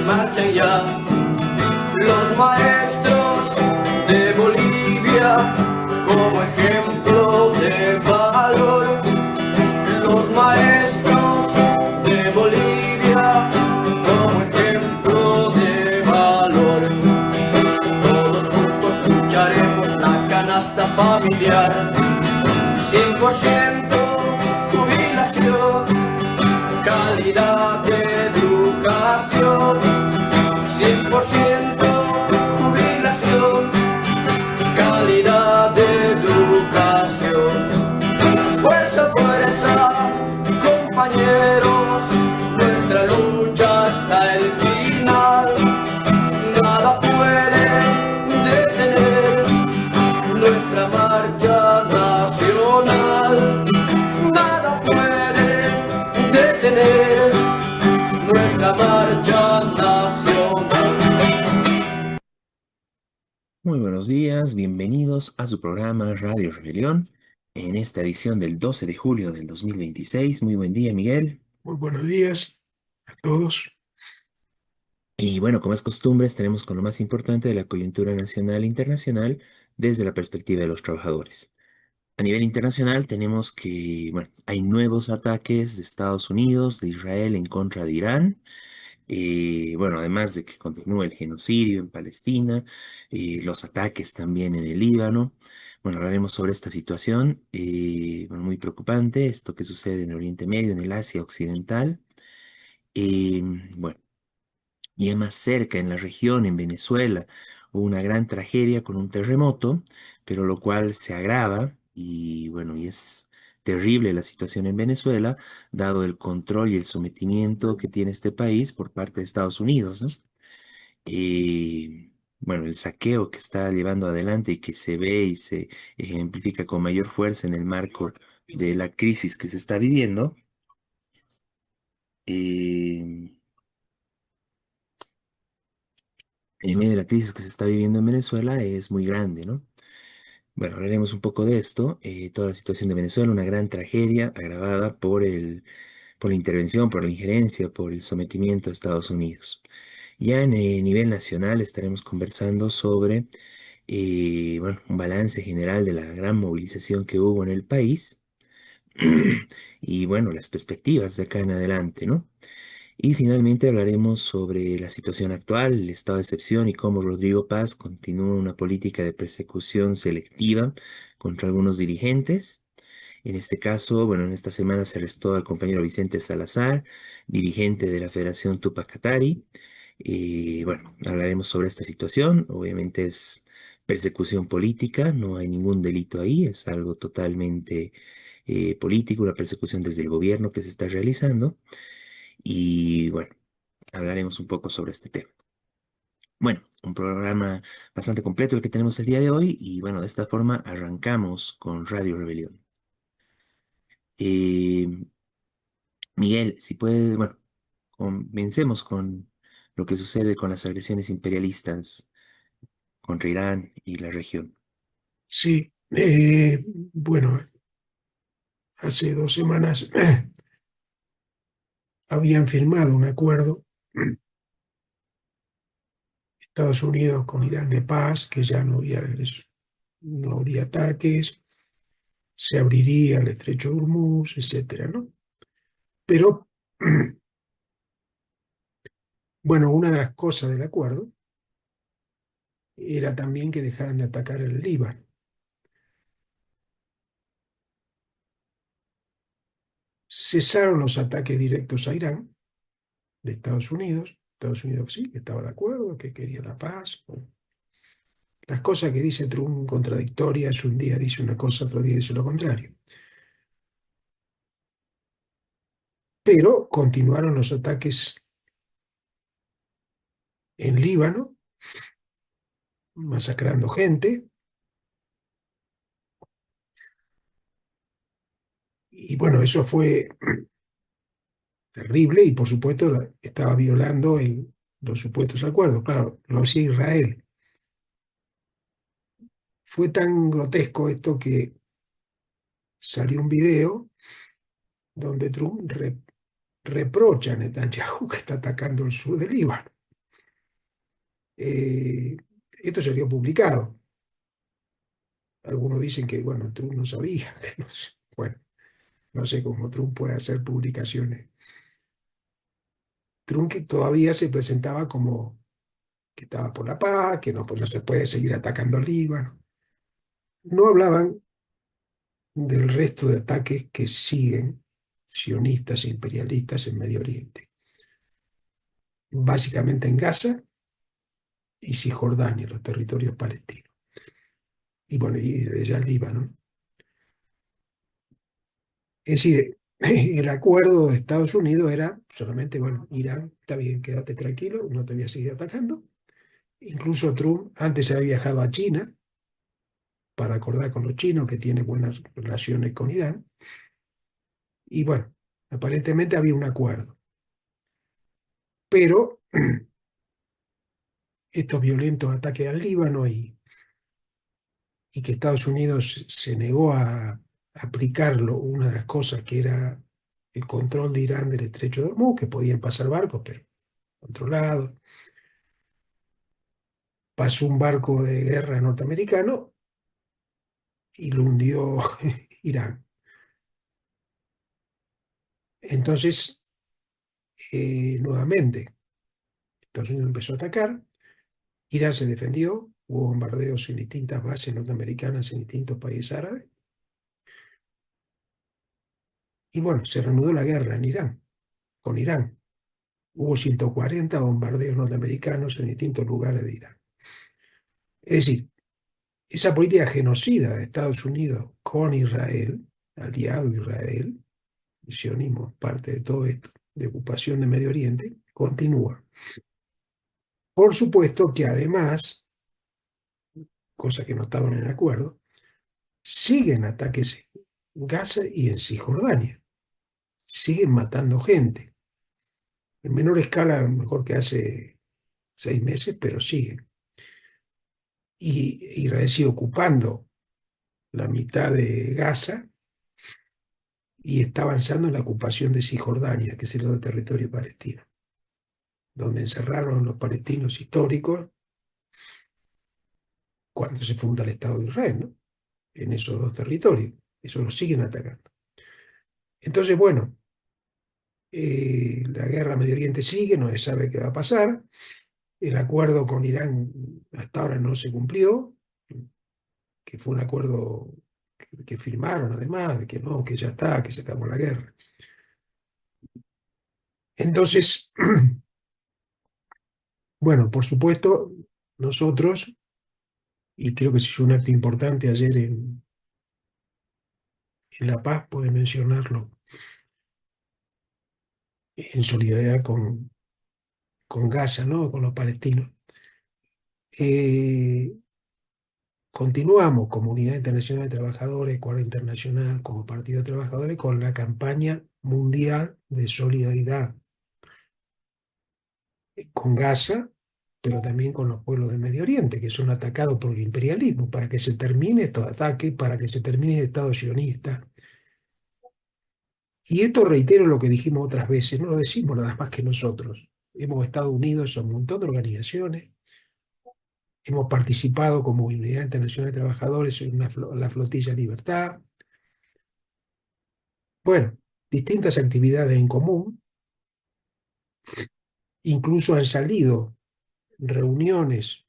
marchen ya. Los maestros de Bolivia como ejemplo de valor. Los maestros de Bolivia como ejemplo de valor. Todos juntos lucharemos la canasta familiar. 100% jubilación, calidad de educación. 100% jubilación, calidad de educación. Fuerza, fuerza, compañeros, nuestra lucha hasta el final. Nada puede detener nuestra marcha nacional. Nada puede detener nuestra marcha nacional. Muy buenos días, bienvenidos a su programa Radio Rebelión en esta edición del 12 de julio del 2026. Muy buen día, Miguel. Muy buenos días a todos. Y bueno, como es costumbre, estaremos con lo más importante de la coyuntura nacional e internacional desde la perspectiva de los trabajadores. A nivel internacional tenemos que, bueno, hay nuevos ataques de Estados Unidos, de Israel en contra de Irán. Bueno, además de que continúa el genocidio en Palestina, los ataques también en el Líbano. Bueno, hablaremos sobre esta situación, bueno, muy preocupante, esto que sucede en el Oriente Medio, en el Asia Occidental. Bueno, ya más cerca en la región, en Venezuela, hubo una gran tragedia con un terremoto, pero lo cual se agrava y bueno, y es terrible la situación en Venezuela, dado el control y el sometimiento que tiene este país por parte de Estados Unidos, ¿no? Bueno, el saqueo que está llevando adelante y que se ve y se ejemplifica con mayor fuerza en el marco de la crisis que se está viviendo. eh, en medio de la crisis que se está viviendo en Venezuela es muy grande, ¿no? Bueno, hablaremos un poco de esto, toda la situación de Venezuela, una gran tragedia agravada por la intervención, por la injerencia, por el sometimiento a Estados Unidos. Ya en nivel nacional estaremos conversando sobre, bueno, un balance general de la gran movilización que hubo en el país y, bueno, las perspectivas de acá en adelante, ¿no? Y finalmente hablaremos sobre la situación actual, el estado de excepción y cómo Rodrigo Paz continúa una política de persecución selectiva contra algunos dirigentes. En este caso, bueno, en esta semana se arrestó al compañero Vicente Salazar, dirigente de la Federación Tupac Katari. Bueno, hablaremos sobre esta situación. Obviamente es persecución política, no hay ningún delito ahí, es algo totalmente político, una persecución desde el gobierno que se está realizando. Y bueno, hablaremos un poco sobre este tema. Bueno, un programa bastante completo el que tenemos el día de hoy y bueno, de esta forma arrancamos con Radio Rebelión. Eh, Miguel, si puedes, bueno, comencemos con lo que sucede con las agresiones imperialistas contra Irán y la región. Sí, bueno, hace 2 semanas habían firmado un acuerdo Estados Unidos con Irán de paz, que ya no habría ataques, se abriría el estrecho de Hormuz, etcétera, ¿no? Pero, bueno, una de las cosas del acuerdo era también que dejaran de atacar el Líbano. Cesaron los ataques directos a Irán de Estados Unidos. Estados Unidos sí, que estaba de acuerdo, que quería la paz. Las cosas que dice Trump contradictorias, un día dice una cosa, otro día dice lo contrario. Pero continuaron los ataques en Líbano, masacrando gente, y bueno, eso fue terrible y por supuesto estaba violando los supuestos acuerdos. Claro, lo hacía Israel. Fue tan grotesco esto que salió un video donde Trump reprocha a Netanyahu que está atacando el sur del Líbano. Eh, Esto salió publicado. Algunos dicen que, bueno, Trump no sabía, que no sé. Bueno, no sé cómo Trump puede hacer publicaciones. Trump que todavía se presentaba como que estaba por la paz, que no, pues no se puede seguir atacando al Líbano. No hablaban del resto de ataques que siguen sionistas e imperialistas en Medio Oriente, básicamente en Gaza y Cisjordania, los territorios palestinos. Y bueno, y de allá al Líbano, ¿no? Es decir, el acuerdo de Estados Unidos era solamente, bueno, Irán, está bien, quédate tranquilo, no te voy a seguir atacando. Incluso Trump antes había viajado a China para acordar con los chinos que tiene buenas relaciones con Irán. Y bueno, aparentemente había un acuerdo. Pero estos violentos ataques al Líbano y que Estados Unidos se negó a aplicarlo, una de las cosas que era el control de Irán del estrecho de Hormuz, que podían pasar barcos, pero controlados. Pasó un barco de guerra norteamericano y lo hundió Irán. Entonces, nuevamente, Estados Unidos empezó a atacar, Irán se defendió, hubo bombardeos en distintas bases norteamericanas en distintos países árabes, y bueno, se reanudó la guerra en Irán, con Irán. Hubo 140 bombardeos norteamericanos en distintos lugares de Irán. Es decir, esa política genocida de Estados Unidos con Israel, aliado a Israel, el sionismo, parte de todo esto, de ocupación de Medio Oriente, continúa. Por supuesto que además, cosa que no estaban en el acuerdo, siguen ataques en Gaza y en Cisjordania. Siguen matando gente. En menor escala, mejor que hace 6 meses, pero siguen. Y Israel sigue ocupando la mitad de Gaza y está avanzando en la ocupación de Cisjordania, que es el otro territorio palestino, donde encerraron los palestinos históricos cuando se funda el Estado de Israel, ¿no? En esos dos territorios. Eso lo siguen atacando. Entonces, bueno, la guerra en Medio Oriente sigue, no se sabe qué va a pasar. El acuerdo con Irán hasta ahora no se cumplió, que fue un acuerdo que firmaron además, de que no, que ya está, que se acabó la guerra. Entonces, bueno, por supuesto, nosotros, y creo que se hizo un acto importante ayer en La Paz, puede mencionarlo, en solidaridad con Gaza, ¿no? Con los palestinos. Eh, Continuamos como Unidad Internacional de Trabajadores, Cuadro Internacional, como Partido de Trabajadores, con la campaña mundial de solidaridad con Gaza, pero también con los pueblos de Medio Oriente, que son atacados por el imperialismo, para que se termine estos ataques, para que se termine el Estado sionista. Y esto reitero lo que dijimos otras veces, no lo decimos nada más que nosotros. Hemos estado unidos a un montón de organizaciones, hemos participado como Unidad Internacional de Trabajadores en la Flotilla Libertad. Bueno, distintas actividades en común, incluso han salido reuniones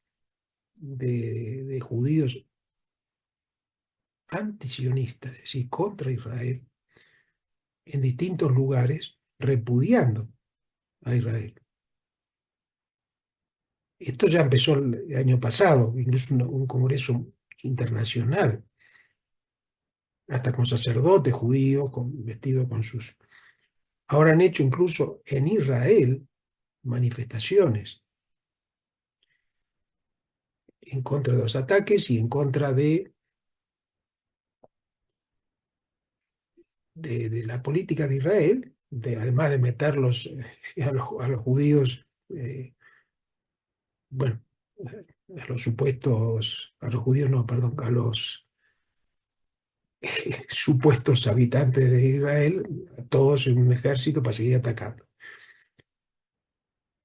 de judíos antisionistas, es decir, contra Israel, en distintos lugares, repudiando a Israel. Esto ya empezó el año pasado, incluso un congreso internacional, hasta con sacerdotes judíos vestidos con sus... Ahora han hecho incluso en Israel manifestaciones en contra de los ataques y en contra de la política de Israel, además de meterlos a los judíos, bueno, a los supuestos, a los judíos no, perdón, a los supuestos habitantes de Israel, todos en un ejército para seguir atacando.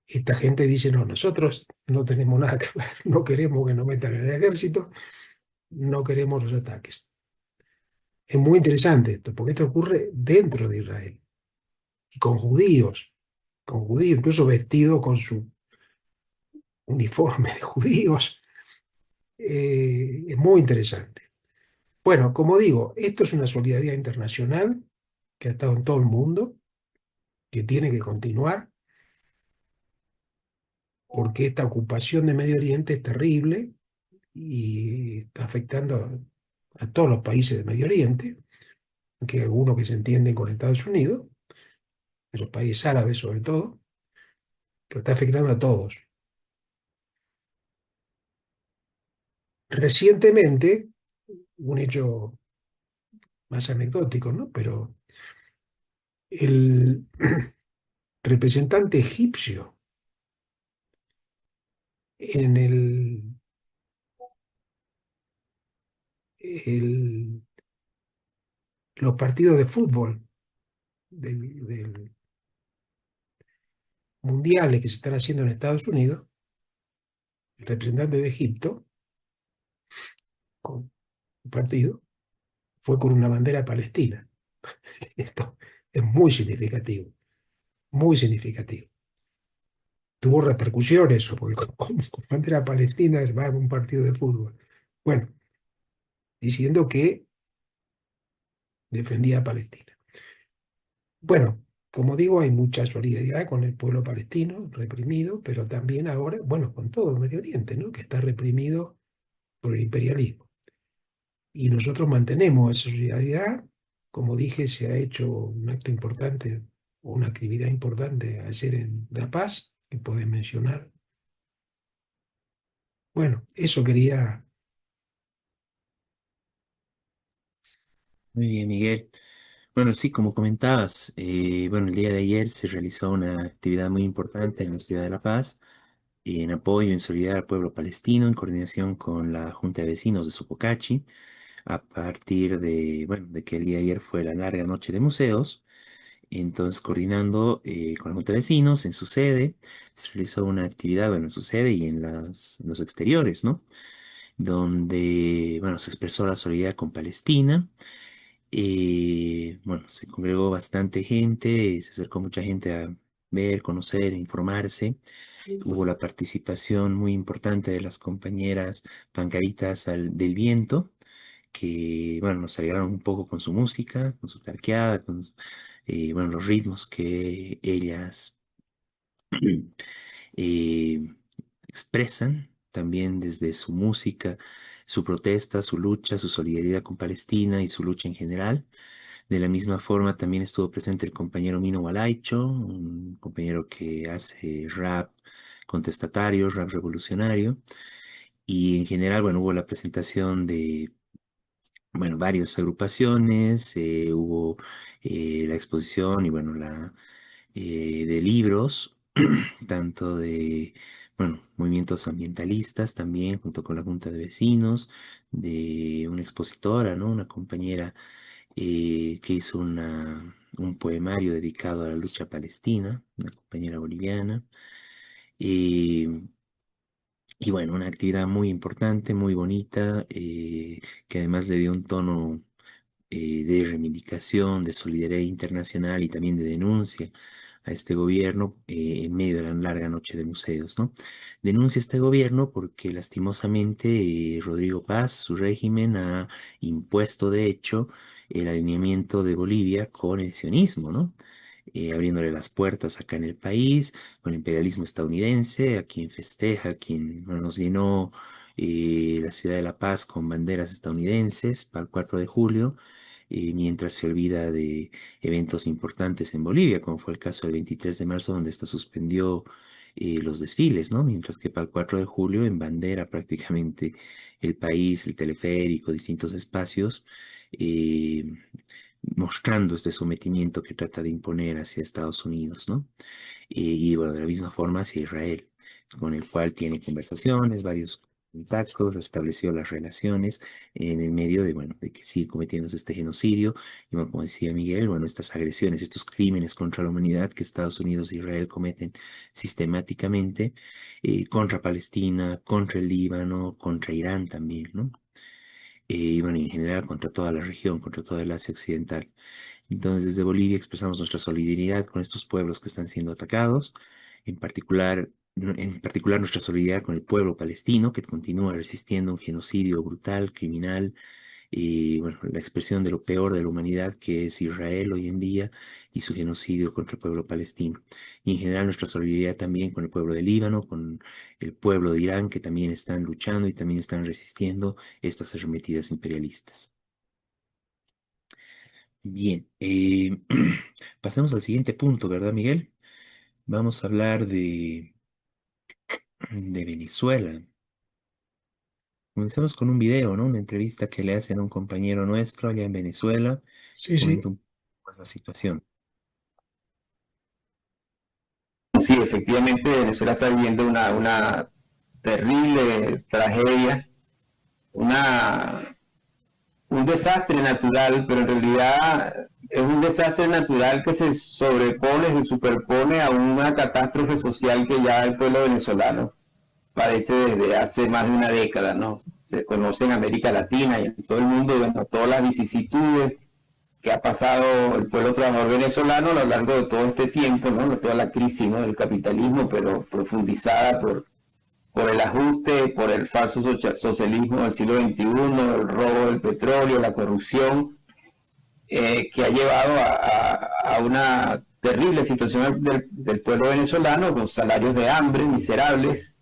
esta gente dice, no, nosotros no tenemos nada que ver, no queremos que nos metan en el ejército, no queremos los ataques. Es muy interesante esto, porque esto ocurre dentro de Israel y con judíos, incluso vestidos con su uniforme de judíos. Es muy interesante. Bueno, como digo, esto es una solidaridad internacional que ha estado en todo el mundo, que tiene que continuar, porque esta ocupación de Medio Oriente es terrible y está afectando a todos los países de Medio Oriente, que algunos que se entienden con Estados Unidos, de los países árabes sobre todo, pero está afectando a todos. Recientemente, un hecho más anecdótico, ¿no? Pero el representante egipcio en el- los partidos de fútbol del mundiales que se están haciendo en Estados Unidos, el representante de Egipto, con un partido, fue con una bandera palestina. Esto es muy significativo, muy significativo. Tuvo repercusiones eso, porque con bandera palestina va a un partido de fútbol. Bueno, diciendo que defendía a Palestina. Bueno, como digo, hay mucha solidaridad con el pueblo palestino reprimido, pero también ahora, bueno, con todo el Medio Oriente, ¿no? Que está reprimido por el imperialismo. Y nosotros mantenemos esa solidaridad. Como dije, se ha hecho un acto importante, o una actividad importante ayer en La Paz, que pueden mencionar. Bueno, eso quería. Muy bien, Miguel. Bueno, sí, como comentabas, bueno, el día de ayer se realizó una actividad muy importante en la ciudad de La Paz, en apoyo, en solidaridad al pueblo palestino, en coordinación con la Junta de Vecinos de Sopocachi, a partir de, bueno, de que el día de ayer fue la larga noche de museos. Entonces, coordinando con la Junta de Vecinos en su sede, se realizó una actividad, bueno, en su sede y en en los exteriores, ¿no? Donde, bueno, se expresó la solidaridad con Palestina. Bueno, se congregó bastante gente, se acercó mucha gente a ver, conocer, informarse. Hubo la participación muy importante de las compañeras Pancaritas del Viento, que, bueno, nos alegraron un poco con su música, con su tarqueada, bueno, los ritmos que ellas eh, expresan también desde su música, su protesta, su lucha, su solidaridad con Palestina y su lucha en general. De la misma forma también estuvo presente el compañero Mino Walaicho, un compañero que hace rap contestatario, rap revolucionario. Y en general, bueno, hubo la presentación de, bueno, varias agrupaciones, hubo la exposición y, bueno, de libros, tanto de, bueno, movimientos ambientalistas también, junto con la Junta de Vecinos, de una expositora, ¿no? Una compañera que hizo un poemario dedicado a la lucha palestina, una compañera boliviana. eh, y bueno, una actividad muy importante, muy bonita, que además le dio un tono de reivindicación, de solidaridad internacional y también de denuncia a este gobierno en medio de la larga noche de museos, ¿no? Denuncia este gobierno porque lastimosamente Rodrigo Paz, su régimen, ha impuesto de hecho el alineamiento de Bolivia con el sionismo, ¿no? Abriéndole las puertas acá en el país, con el imperialismo estadounidense, a quien festeja, a quien bueno, nos llenó la ciudad de La Paz con banderas estadounidenses para el 4 de julio, mientras se olvida de eventos importantes en Bolivia, como fue el caso del 23 de marzo, donde esto suspendió los desfiles, ¿no? Mientras que para el 4 de julio en bandera prácticamente el país, el teleférico, distintos espacios, eh, mostrando este sometimiento que trata de imponer hacia Estados Unidos, ¿no? Y bueno, de la misma forma hacia Israel, con el cual tiene conversaciones, varios contactos, restableció las relaciones en el medio de, bueno, de que sigue cometiéndose este genocidio. Y bueno, como decía Miguel, bueno, estas agresiones, estos crímenes contra la humanidad que Estados Unidos e Israel cometen sistemáticamente contra Palestina, contra el Líbano, contra Irán también, ¿no? Y bueno, en general contra toda la región, contra toda el Asia Occidental. Entonces, desde Bolivia expresamos nuestra solidaridad con estos pueblos que están siendo atacados, en particular nuestra solidaridad con el pueblo palestino que continúa resistiendo un genocidio brutal, criminal, y bueno, la expresión de lo peor de la humanidad que es Israel hoy en día y su genocidio contra el pueblo palestino. Y en general nuestra solidaridad también con el pueblo de Líbano, con el pueblo de Irán que también están luchando y también están resistiendo estas arremetidas imperialistas. Bien, pasemos al siguiente punto, ¿verdad, Miguel? Vamos a hablar de Venezuela. Comencemos con un video, ¿no? Una entrevista que le hacen a un compañero nuestro allá en Venezuela, que Sí, sí, comenta un poco esa situación. Sí, efectivamente Venezuela está viviendo una terrible tragedia, una, un desastre natural, pero en realidad es un desastre natural que se sobrepone, se superpone a una catástrofe social que ya el pueblo venezolano padece desde hace más de una década, ¿no? Se conoce en América Latina y en todo el mundo, bueno, todas las vicisitudes que ha pasado el pueblo trabajador venezolano a lo largo de todo este tiempo, ¿no? De toda la crisis, ¿no? Del capitalismo, pero profundizada por el ajuste, por el falso socialismo del siglo XXI, el robo del petróleo, la corrupción, que ha llevado a una terrible situación del pueblo venezolano, con salarios de hambre miserables,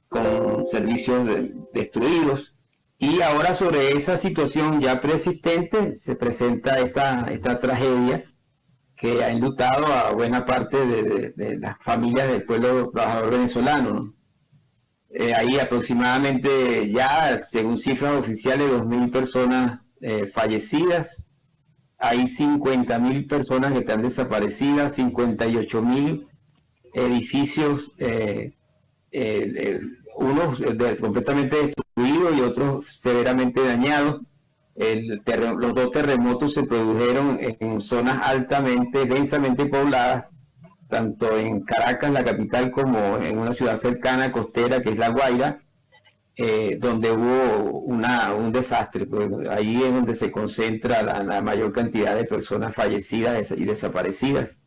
con servicios destruidos. Y ahora sobre esa situación ya persistente se presenta esta tragedia que ha enlutado a buena parte de las familias del pueblo trabajador venezolano, ¿no? Hay aproximadamente ya, según cifras oficiales, 2.000 personas fallecidas. Hay 50.000 personas que están desaparecidas, 58.000 edificios, unos completamente destruidos y otros severamente dañados. Los dos terremotos se produjeron en zonas altamente, densamente pobladas, tanto en Caracas, la capital, como en una ciudad cercana costera que es La Guaira, donde hubo un desastre. Pues ahí es donde se concentra la mayor cantidad de personas fallecidas y desaparecidas.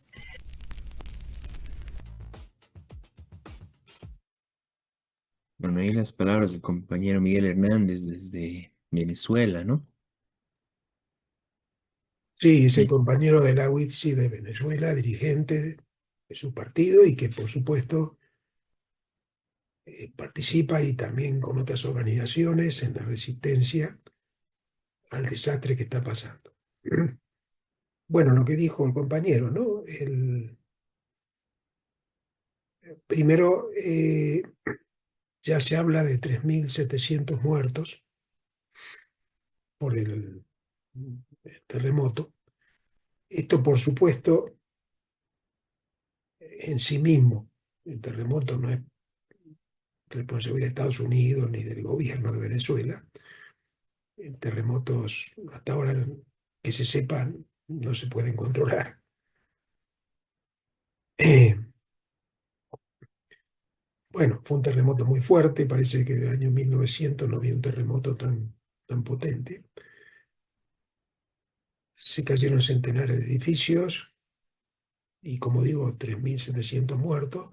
Bueno, ahí las palabras del compañero Miguel Hernández desde Venezuela, ¿no? sí, ese Y compañero de la UITSI de Venezuela, dirigente de su partido y que por supuesto participa y también con otras organizaciones en la resistencia al desastre que está pasando. Bueno, lo que dijo el compañero, ¿no? Primero, ya se habla de 3.700 muertos por el terremoto. Esto, por supuesto, en sí mismo, el terremoto no es responsabilidad de Estados Unidos ni del gobierno de Venezuela. Terremotos, hasta ahora que se sepan, no se pueden controlar. Bueno, fue un terremoto muy fuerte, parece que del año 1900 no había un terremoto tan potente. Se cayeron centenares de edificios y, como digo, 3.700 muertos,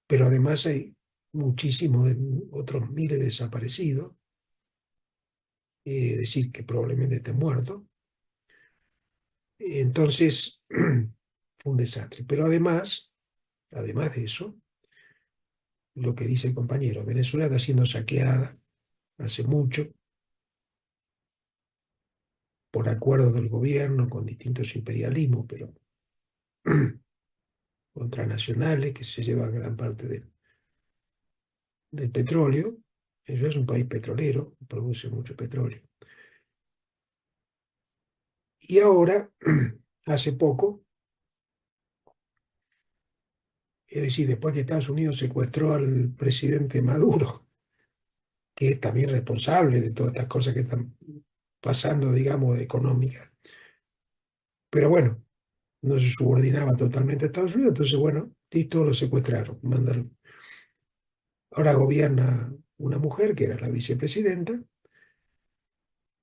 pero además hay muchísimos otros miles desaparecidos, es decir, que probablemente estén muertos. Entonces, fue un desastre. Pero además de eso, lo que dice el compañero, Venezuela está siendo saqueada hace mucho por acuerdo del gobierno con distintos imperialismos, pero contranacionales que se llevan gran parte del petróleo. Eso es un país petrolero, produce mucho petróleo. Y ahora, hace poco, es decir, después que Estados Unidos secuestró al presidente Maduro que es también responsable de todas estas cosas que están pasando, digamos, económicas. Pero bueno, no se subordinaba totalmente a Estados Unidos, entonces bueno, listo, lo secuestraron, mandaron. Ahora gobierna una mujer que era la vicepresidenta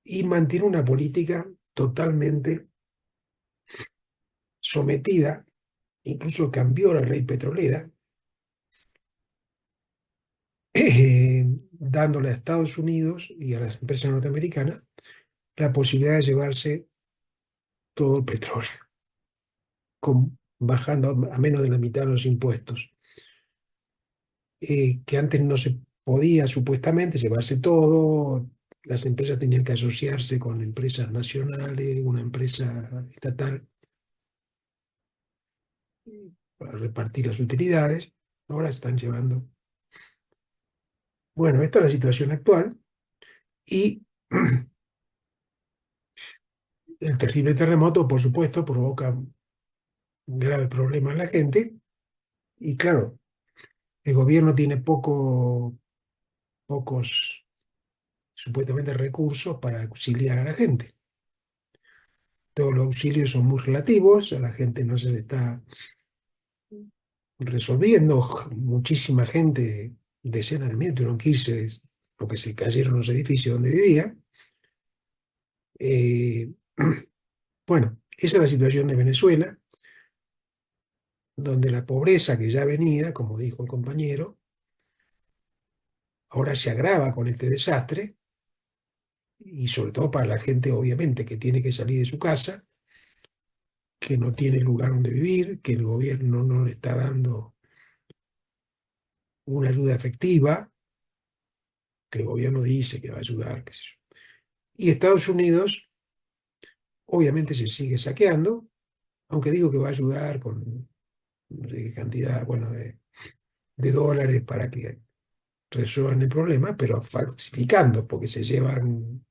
y mantiene una política totalmente sometida, incluso cambió la ley petrolera, dándole a Estados Unidos y a las empresas norteamericanas la posibilidad de llevarse todo el petróleo, bajando a menos de la mitad los impuestos, que antes no se podía supuestamente llevarse todo, las empresas tenían que asociarse con empresas nacionales, una empresa estatal para repartir las utilidades, ahora están llevando. Bueno, esta es la situación actual y el terrible terremoto, por supuesto, provoca un grave problema en la gente y claro, el gobierno tiene pocos supuestamente recursos para auxiliar a la gente. Todos los auxilios son muy relativos, a la gente no se le está resolviendo. Muchísima gente, decenas de miles, tuvieron que irse porque se cayeron los edificios donde vivía. Eh, bueno, esa es la situación de Venezuela, donde la pobreza que ya venía, como dijo el compañero, ahora se agrava con este desastre, y sobre todo para la gente, obviamente, que tiene que salir de su casa, que no tiene lugar donde vivir, que el gobierno no le está dando una ayuda efectiva, que el gobierno dice que va a ayudar, qué sé yo. Y Estados Unidos, obviamente, se sigue saqueando, aunque digo que va a ayudar con no sé qué cantidad, bueno, de dólares para que resuelvan el problema, pero falsificando, porque se llevan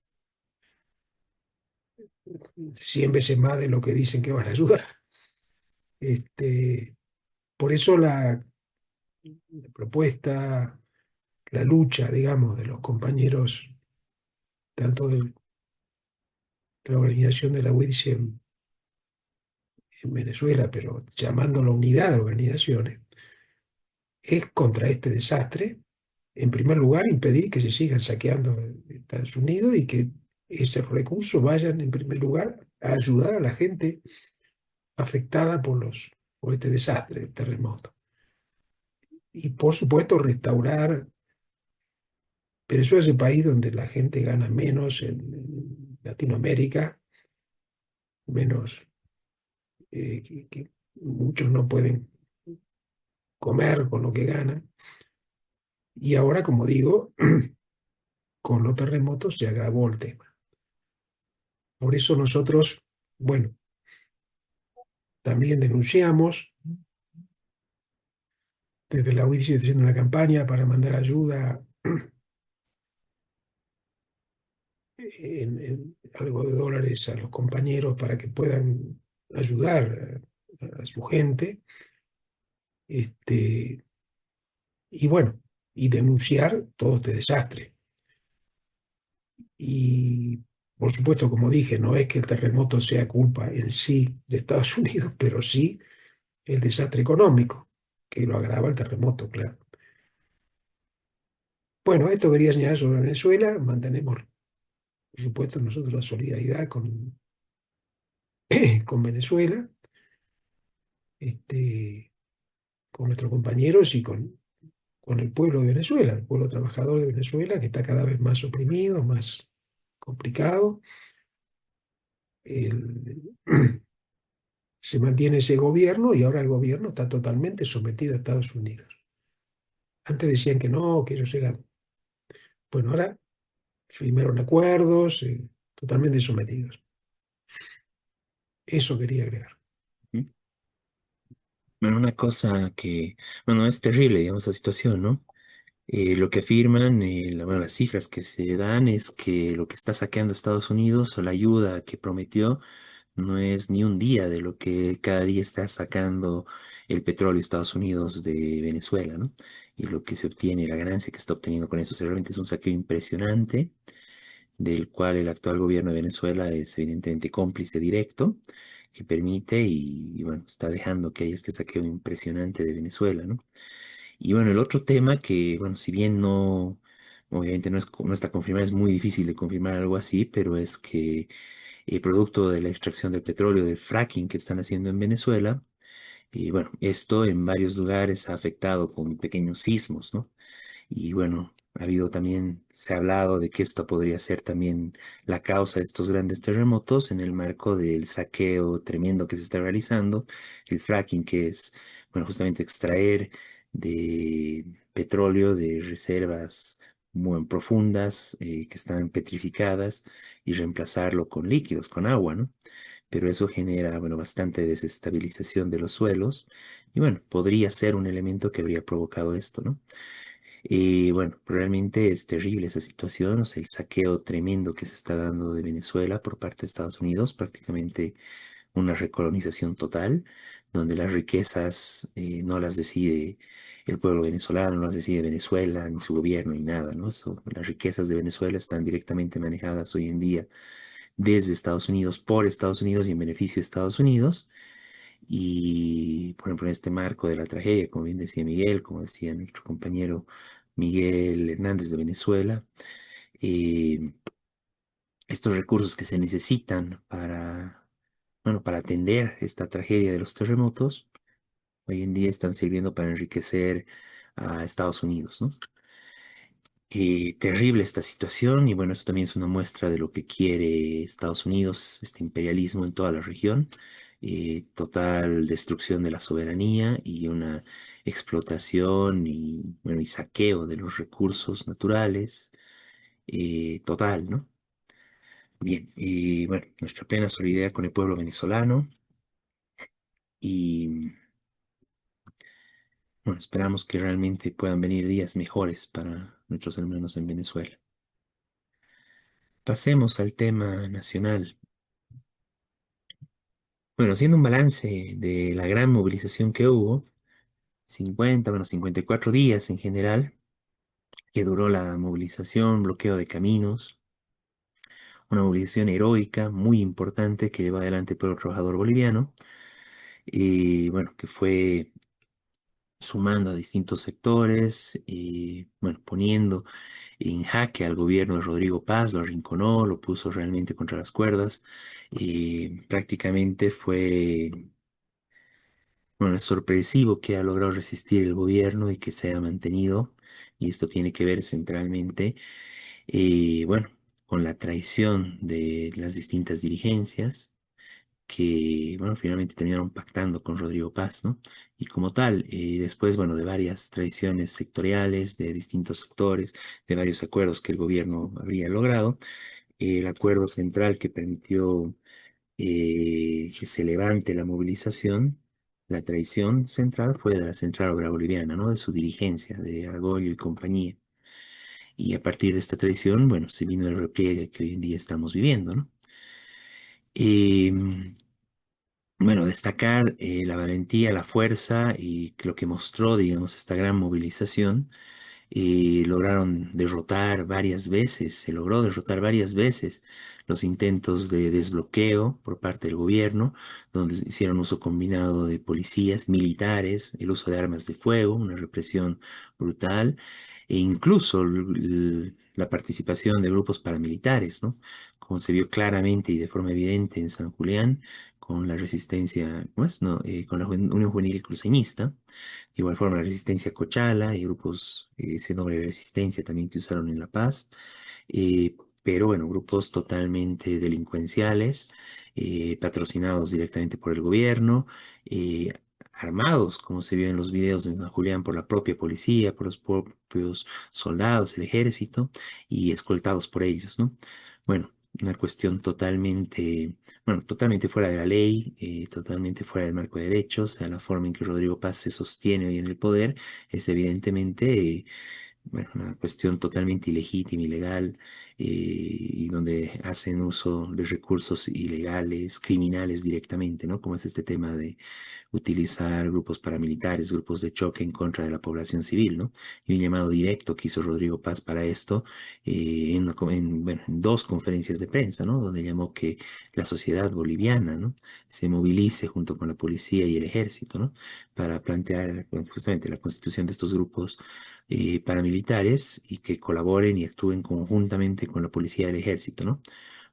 100 veces más de lo que dicen que van a ayudar. Por eso la propuesta, la lucha, digamos, de los compañeros, tanto de la organización de la UIDSI en Venezuela, pero llamando a la unidad de organizaciones, es contra este desastre. En primer lugar, impedir que se sigan saqueando Estados Unidos y que esos recursos vayan, en primer lugar, a ayudar a la gente afectada por este desastre, el terremoto. Y, por supuesto, restaurar. Venezuela es el país donde la gente gana menos en Latinoamérica, menos, que muchos no pueden comer con lo que ganan. Y ahora, como digo, con los terremotos se agravó el tema. Por eso nosotros, bueno, también denunciamos, desde la UIDSI haciendo una campaña para mandar ayuda en algo de dólares a los compañeros para que puedan ayudar a su gente. Y bueno, y denunciar todo este desastre. Y por supuesto, como dije, no es que el terremoto sea culpa en sí de Estados Unidos, pero sí el desastre económico, que lo agrava el terremoto, claro. Bueno, esto quería señalar sobre Venezuela. Mantenemos, por supuesto, nosotros la solidaridad con Venezuela, con nuestros compañeros y con el pueblo de Venezuela, el pueblo trabajador de Venezuela, que está cada vez más oprimido, más complicado. Se mantiene ese gobierno y ahora el gobierno está totalmente sometido a Estados Unidos. Antes decían que no, que ellos eran. Bueno, ahora firmaron acuerdos, totalmente sometidos. Eso quería agregar. Ujú. Bueno, una cosa que, bueno, es terrible, digamos, la situación, ¿no? Lo que afirman, bueno, las cifras que se dan es que lo que está saqueando Estados Unidos o la ayuda que prometió no es ni un día de lo que cada día está sacando el petróleo Estados Unidos de Venezuela, ¿no? y lo que se obtiene, la ganancia que está obteniendo con eso. O sea, realmente es un saqueo impresionante, del cual el actual gobierno de Venezuela es evidentemente cómplice directo, que permite y, bueno, está dejando que haya este saqueo impresionante de Venezuela, ¿no? Y bueno, el otro tema que, bueno, si bien no, obviamente no está confirmado, es muy difícil de confirmar algo así, pero es que producto de la extracción del petróleo, del fracking que están haciendo en Venezuela, y bueno, esto en varios lugares ha afectado con pequeños sismos, ¿no? Y bueno, ha habido también, se ha hablado de que esto podría ser también la causa de estos grandes terremotos en el marco del saqueo tremendo que se está realizando, el fracking, que es, bueno, justamente extraer de petróleo de reservas muy profundas, que están petrificadas, y reemplazarlo con líquidos, con agua, ¿no? Pero eso genera, bueno, bastante desestabilización de los suelos y bueno, podría ser un elemento que habría provocado esto, ¿no? Y bueno, realmente es terrible esa situación, o sea, el saqueo tremendo que se está dando de Venezuela por parte de Estados Unidos, prácticamente una recolonización total, donde las riquezas no las decide el pueblo venezolano, no las decide Venezuela, ni su gobierno, ni nada, ¿no? Las riquezas de Venezuela están directamente manejadas hoy en día desde Estados Unidos, por Estados Unidos y en beneficio de Estados Unidos. Y, por ejemplo, en este marco de la tragedia, como bien decía Miguel, como decía nuestro compañero Miguel Hernández de Venezuela, eh, estos recursos que se necesitan para, bueno, para atender esta tragedia de los terremotos, hoy en día están sirviendo para enriquecer a Estados Unidos, ¿no? Terrible esta situación y bueno, esto también es una muestra de lo que quiere Estados Unidos, este imperialismo en toda la región, total destrucción de la soberanía y una explotación y, bueno, y saqueo de los recursos naturales, total, ¿no? Bien, y bueno, nuestra plena solidaridad con el pueblo venezolano y bueno, esperamos que realmente puedan venir días mejores para nuestros hermanos en Venezuela. Pasemos al tema nacional. Bueno, haciendo un balance de la gran movilización que hubo, 54 días en general, que duró la movilización, bloqueo de caminos, una movilización heroica, muy importante que llevó adelante el pueblo trabajador boliviano, y bueno, que fue sumando a distintos sectores y bueno, poniendo en jaque al gobierno de Rodrigo Paz, lo arrinconó, lo puso realmente contra las cuerdas, y prácticamente fue. Bueno, es sorpresivo que ha logrado resistir el gobierno y que se haya mantenido, y esto tiene que ver centralmente, bueno, con la traición de las distintas dirigencias que, bueno, finalmente terminaron pactando con Rodrigo Paz, ¿no? Y como tal, después, bueno, de varias traiciones sectoriales de distintos sectores, de varios acuerdos que el gobierno habría logrado, el acuerdo central que permitió que se levante la movilización, la traición central fue de la Central Obrera Boliviana, ¿no? De su dirigencia, de Argollo y compañía. Y a partir de esta traición, bueno, se vino el repliegue que hoy en día estamos viviendo, ¿no? Em, bueno, destacar la valentía, la fuerza y lo que mostró, digamos, esta gran movilización. Lograron derrotar varias veces, se logró derrotar varias veces los intentos de desbloqueo por parte del gobierno, donde hicieron uso combinado de policías, militares, el uso de armas de fuego, una represión brutal, e incluso la participación de grupos paramilitares, ¿no? Como se vio claramente y de forma evidente en San Julián, con la resistencia, ¿cómo es? No, con la Unión Juvenil Cruceñista. De igual forma, la resistencia Cochala y grupos, ese nombre de resistencia también que usaron en La Paz, pero bueno, grupos totalmente delincuenciales, patrocinados directamente por el gobierno, eh, armados, como se vio en los videos de San Julián, por la propia policía, por los propios soldados, el ejército, y escoltados por ellos, ¿no? Bueno, una cuestión totalmente, bueno, totalmente fuera de la ley, totalmente fuera del marco de derechos. O sea, la forma en que Rodrigo Paz se sostiene hoy en el poder es evidentemente bueno, una cuestión totalmente ilegítima, ilegal, y donde hacen uso de recursos ilegales, criminales directamente, ¿no? Como es este tema de utilizar grupos paramilitares, grupos de choque en contra de la población civil, ¿no? Y un llamado directo que hizo Rodrigo Paz para esto bueno, en dos conferencias de prensa, ¿no? Donde llamó que la sociedad boliviana, ¿no? Se movilice junto con la policía y el ejército, ¿no? Para plantear bueno, justamente la constitución de estos grupos paramilitares y que colaboren y actúen conjuntamente con la policía y el ejército, ¿no?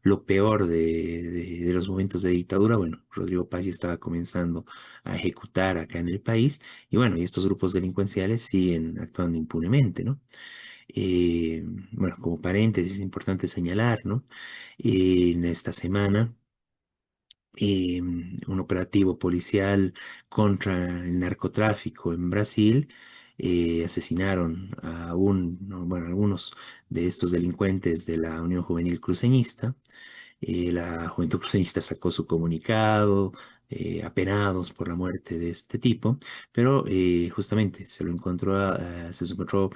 Lo peor de los momentos de dictadura, bueno, Rodrigo Paz ya estaba comenzando a ejecutar acá en el país y bueno, y estos grupos delincuenciales siguen actuando impunemente, ¿no? Bueno, como paréntesis es importante señalar, ¿no? En esta semana un operativo policial contra el narcotráfico en Brasil. Asesinaron a no, bueno, algunos de estos delincuentes de la Unión Juvenil Cruceñista. La Juventud Cruceñista sacó su comunicado, apenados por la muerte de este tipo, pero justamente se lo encontró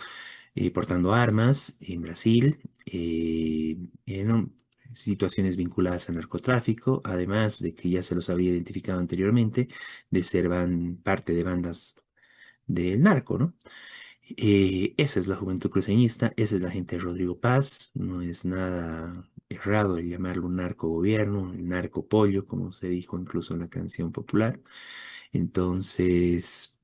portando armas en Brasil, situaciones vinculadas al narcotráfico, además de que ya se los había identificado anteriormente, de ser parte de bandas del narco, ¿no? Esa es la Juventud Cruceñista, esa es la gente de Rodrigo Paz, no es nada errado el llamarlo un narcogobierno, el narcopollo, como se dijo incluso en la canción popular. Entonces,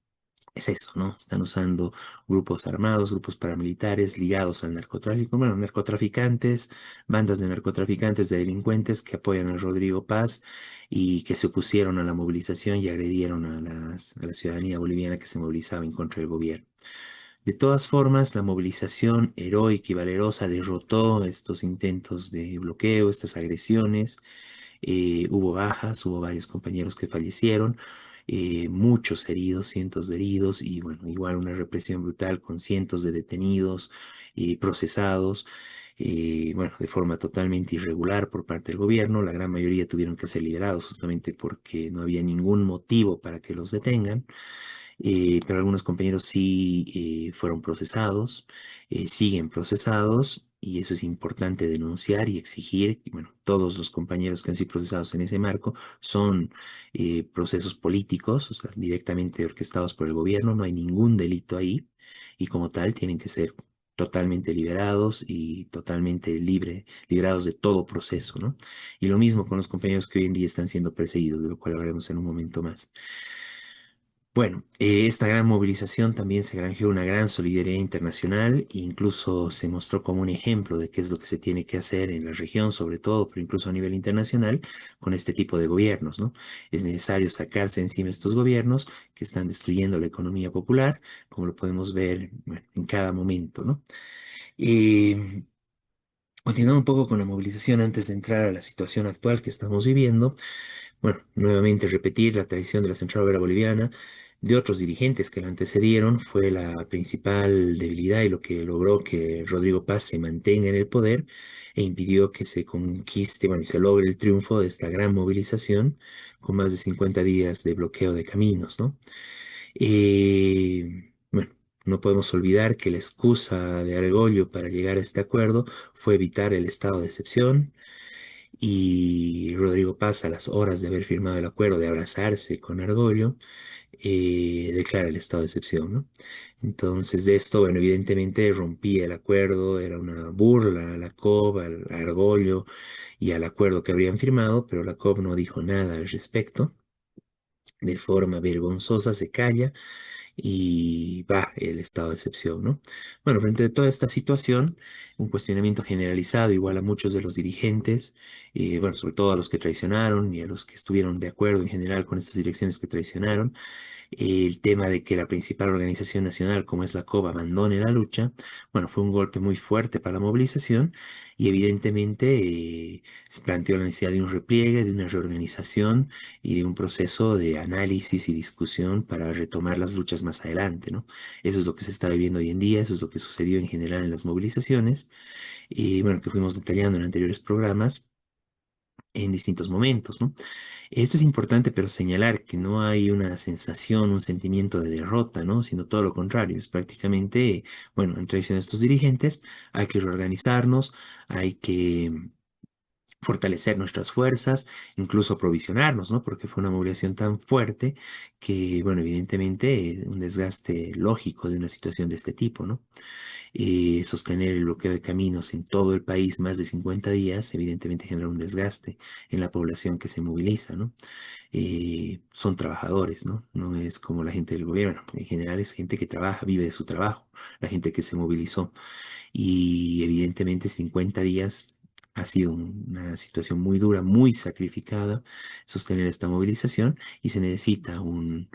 es eso, ¿no? Están usando grupos armados, grupos paramilitares ligados al narcotráfico, bueno, narcotraficantes, bandas de narcotraficantes, de delincuentes que apoyan a Rodrigo Paz y que se opusieron a la movilización y agredieron a a la ciudadanía boliviana que se movilizaba en contra del gobierno. De todas formas, la movilización heroica y valerosa derrotó estos intentos de bloqueo, estas agresiones. Hubo bajas, hubo varios compañeros que fallecieron, muchos heridos, cientos de heridos y bueno, igual una represión brutal con cientos de detenidos procesados. Bueno, de forma totalmente irregular por parte del gobierno, la gran mayoría tuvieron que ser liberados justamente porque no había ningún motivo para que los detengan. Pero algunos compañeros sí fueron procesados, siguen procesados, y eso es importante denunciar y exigir. Y bueno, todos los compañeros que han sido procesados en ese marco son procesos políticos, o sea, directamente orquestados por el gobierno, no hay ningún delito ahí, y como tal tienen que ser totalmente liberados y totalmente liberados de todo proceso, ¿no? Y lo mismo con los compañeros que hoy en día están siendo perseguidos, de lo cual hablaremos en un momento más. Bueno, esta gran movilización también se granjeó una gran solidaridad internacional e incluso se mostró como un ejemplo de qué es lo que se tiene que hacer en la región, sobre todo, pero incluso a nivel internacional, con este tipo de gobiernos, ¿no? Es necesario sacarse encima estos gobiernos que están destruyendo la economía popular, como lo podemos ver, bueno, en cada momento, ¿no? Eh, Continuando un poco con la movilización antes de entrar a la situación actual que estamos viviendo. Bueno, nuevamente repetir la tradición de la Central Obrera Boliviana, de otros dirigentes que la antecedieron, fue la principal debilidad y lo que logró que Rodrigo Paz se mantenga en el poder e impidió que se conquiste, bueno, y se logre el triunfo de esta gran movilización con más de 50 días de bloqueo de caminos, ¿no? Bueno, no podemos olvidar que la excusa de Argollo para llegar a este acuerdo fue evitar el estado de excepción, y Rodrigo Paz, a las horas de haber firmado el acuerdo de abrazarse con Argollo, declara el estado de excepción, ¿no? Entonces, de esto, bueno, evidentemente rompía el acuerdo, era una burla a la COP, a Argollo y al acuerdo que habrían firmado, pero la COP no dijo nada al respecto. De forma vergonzosa se calla y va el estado de excepción, ¿no? Bueno, frente a toda esta situación, un cuestionamiento generalizado igual a muchos de los dirigentes, bueno, sobre todo a los que traicionaron y a los que estuvieron de acuerdo en general con estas direcciones que traicionaron, el tema de que la principal organización nacional, como es la COB, abandone la lucha, bueno, fue un golpe muy fuerte para la movilización y evidentemente se planteó la necesidad de un repliegue, de una reorganización y de un proceso de análisis y discusión para retomar las luchas más adelante, ¿no? Eso es lo que se está viviendo hoy en día, eso es lo que sucedió en general en las movilizaciones y bueno, que fuimos detallando en anteriores programas. en distintos momentos, ¿no? Esto es importante, pero señalar que no hay una sensación, un sentimiento de derrota, ¿no? Sino todo lo contrario, es prácticamente, bueno, en tradición de estos dirigentes, hay que reorganizarnos, hay que fortalecer nuestras fuerzas, incluso provisionarnos, ¿no? Porque fue una movilización tan fuerte que, bueno, evidentemente un desgaste lógico de una situación de este tipo, ¿no? Sostener el bloqueo de caminos en todo el país más de 50 días, evidentemente genera un desgaste en la población que se moviliza, ¿no? Son trabajadores, ¿no? No es como la gente del gobierno, en general es gente que trabaja, vive de su trabajo, la gente que se movilizó. Y evidentemente 50 días ha sido una situación muy dura, muy sacrificada, sostener esta movilización y se necesita un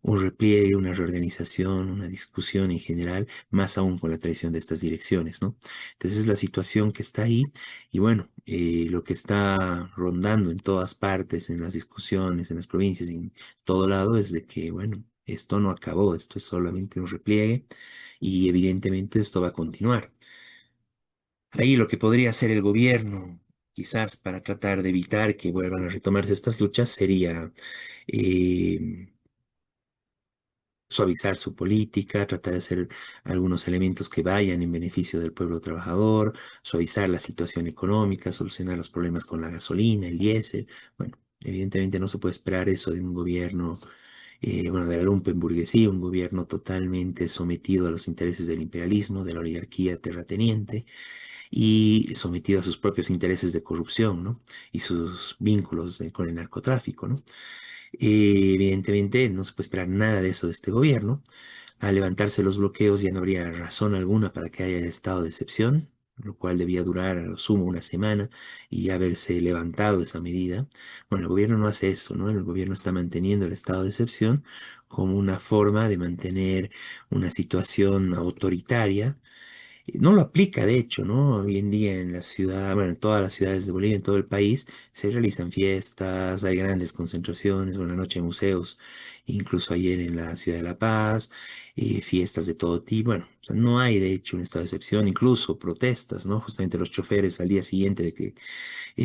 repliegue, una reorganización, una discusión en general, más aún con la traición de estas direcciones, ¿no? Entonces es la situación que está ahí y bueno, lo que está rondando en todas partes, en las discusiones, en las provincias y en todo lado es de que, bueno, esto no acabó, esto es solamente un repliegue y evidentemente esto va a continuar. Ahí lo que podría hacer el gobierno, quizás para tratar de evitar que vuelvan a retomarse estas luchas, sería eh, suavizar su política, tratar de hacer algunos elementos que vayan en beneficio del pueblo trabajador, suavizar la situación económica, solucionar los problemas con la gasolina, el diésel. Bueno, evidentemente no se puede esperar eso de un gobierno, bueno, de la lumpenburguesía, un gobierno totalmente sometido a los intereses del imperialismo, de la oligarquía terrateniente y sometido a sus propios intereses de corrupción, ¿no? Y sus vínculos con el narcotráfico, ¿no? Evidentemente no se puede esperar nada de eso de este gobierno. Al levantarse los bloqueos ya no habría razón alguna para que haya estado de excepción, lo cual debía durar a lo sumo una semana y haberse levantado esa medida. Bueno, el gobierno no hace eso, ¿no? El gobierno está manteniendo el estado de excepción como una forma de mantener una situación autoritaria. No lo aplica, de hecho, ¿no? Hoy en día en la ciudad, bueno, en todas las ciudades de Bolivia, en todo el país, se realizan fiestas, hay grandes concentraciones, una noche de museos, incluso ayer en la ciudad de La Paz, fiestas de todo tipo. Bueno, o sea, no hay de hecho un estado de excepción, incluso protestas, ¿no? Justamente los choferes al día siguiente de que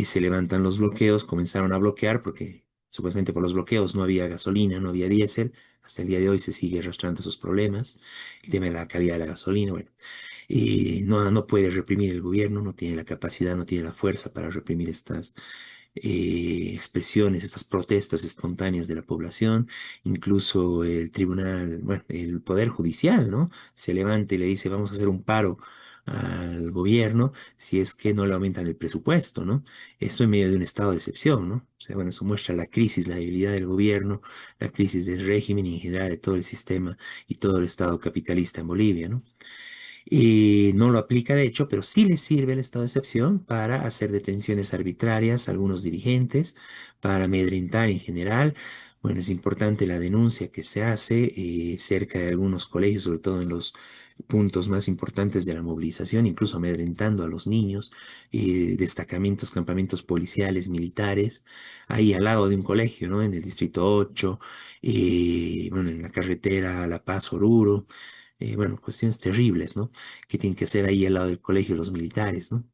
se levantan los bloqueos, comenzaron a bloquear porque supuestamente por los bloqueos no había gasolina, no había diésel. Hasta el día de hoy se sigue arrastrando esos problemas, el tema de la calidad de la gasolina, bueno no puede reprimir el gobierno, no tiene la capacidad, no tiene la fuerza para reprimir estas expresiones, estas protestas espontáneas de la población. Incluso el tribunal, bueno, el poder judicial, ¿no? Se levanta y le dice, vamos a hacer un paro al gobierno si es que no le aumentan el presupuesto, ¿no? Esto en medio de un estado de excepción, ¿no? O sea, bueno, eso muestra la crisis, la debilidad del gobierno, la crisis del régimen y en general de todo el sistema y todo el estado capitalista en Bolivia, ¿no? Y no lo aplica de hecho, pero sí le sirve el estado de excepción para hacer detenciones arbitrarias a algunos dirigentes, para amedrentar en general. Bueno, es importante la denuncia que se hace cerca de algunos colegios, sobre todo en los puntos más importantes de la movilización, incluso amedrentando a los niños, destacamentos, campamentos policiales, militares, ahí al lado de un colegio, ¿no? En el distrito 8, bueno, en la carretera La Paz-Oruro bueno, cuestiones terribles, ¿no? Que tienen que hacer ahí al lado del colegio los militares, ¿no?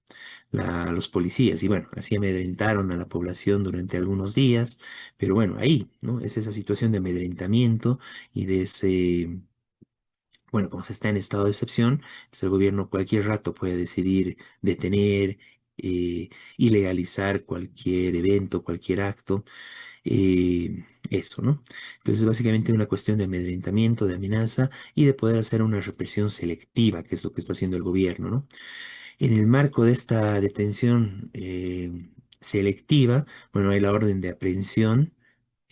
Los policías, y bueno, así amedrentaron a la población durante algunos días, pero bueno, ahí, ¿no? Es esa situación de amedrentamiento y de ese, bueno, como se está en estado de excepción, entonces el gobierno cualquier rato puede decidir detener, ilegalizar cualquier evento, cualquier acto eso, ¿no? Entonces, básicamente una cuestión de amedrentamiento, de amenaza y de poder hacer una represión selectiva, que es lo que está haciendo el gobierno, ¿no? En el marco de esta detención selectiva, bueno, hay la orden de aprehensión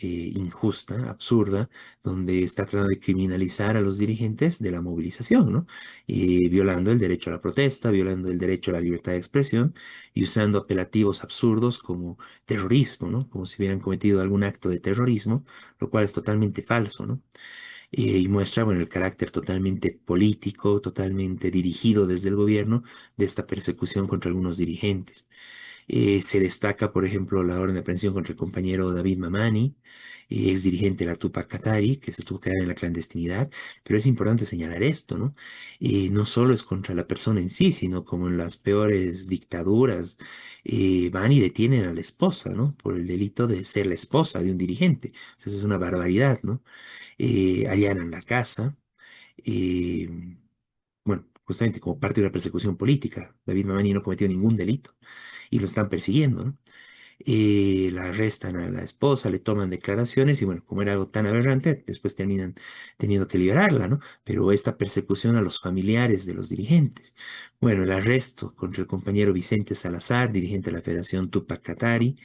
injusta, absurda, donde está tratando de criminalizar a los dirigentes de la movilización, ¿no? Violando el derecho a la protesta, violando el derecho a la libertad de expresión y usando apelativos absurdos como terrorismo, ¿no? Como si hubieran cometido algún acto de terrorismo, lo cual es totalmente falso, ¿no? Y muestra, bueno, el carácter totalmente político, totalmente dirigido desde el gobierno de esta persecución contra algunos dirigentes. Se destaca, por ejemplo, la orden de aprehensión contra el compañero David Mamani, ex dirigente de la Tupac Katari, que se tuvo que dar en la clandestinidad. Pero es importante señalar esto, ¿no? No solo es contra la persona en sí, sino como en las peores dictaduras, van y detienen a la esposa, ¿no? Por el delito de ser la esposa de un dirigente. O sea, eso es una barbaridad, ¿no? Allanan la casa. eh, bueno, justamente como parte de una persecución política. David Mamani no cometió ningún delito y lo están persiguiendo, ¿no? La arrestan a la esposa, le toman declaraciones y bueno, como era algo tan aberrante, después terminan teniendo que liberarla, ¿no? Pero esta persecución a los familiares de los dirigentes. Bueno, el arresto contra el compañero Vicente Salazar, dirigente de la Federación Tupac Katari,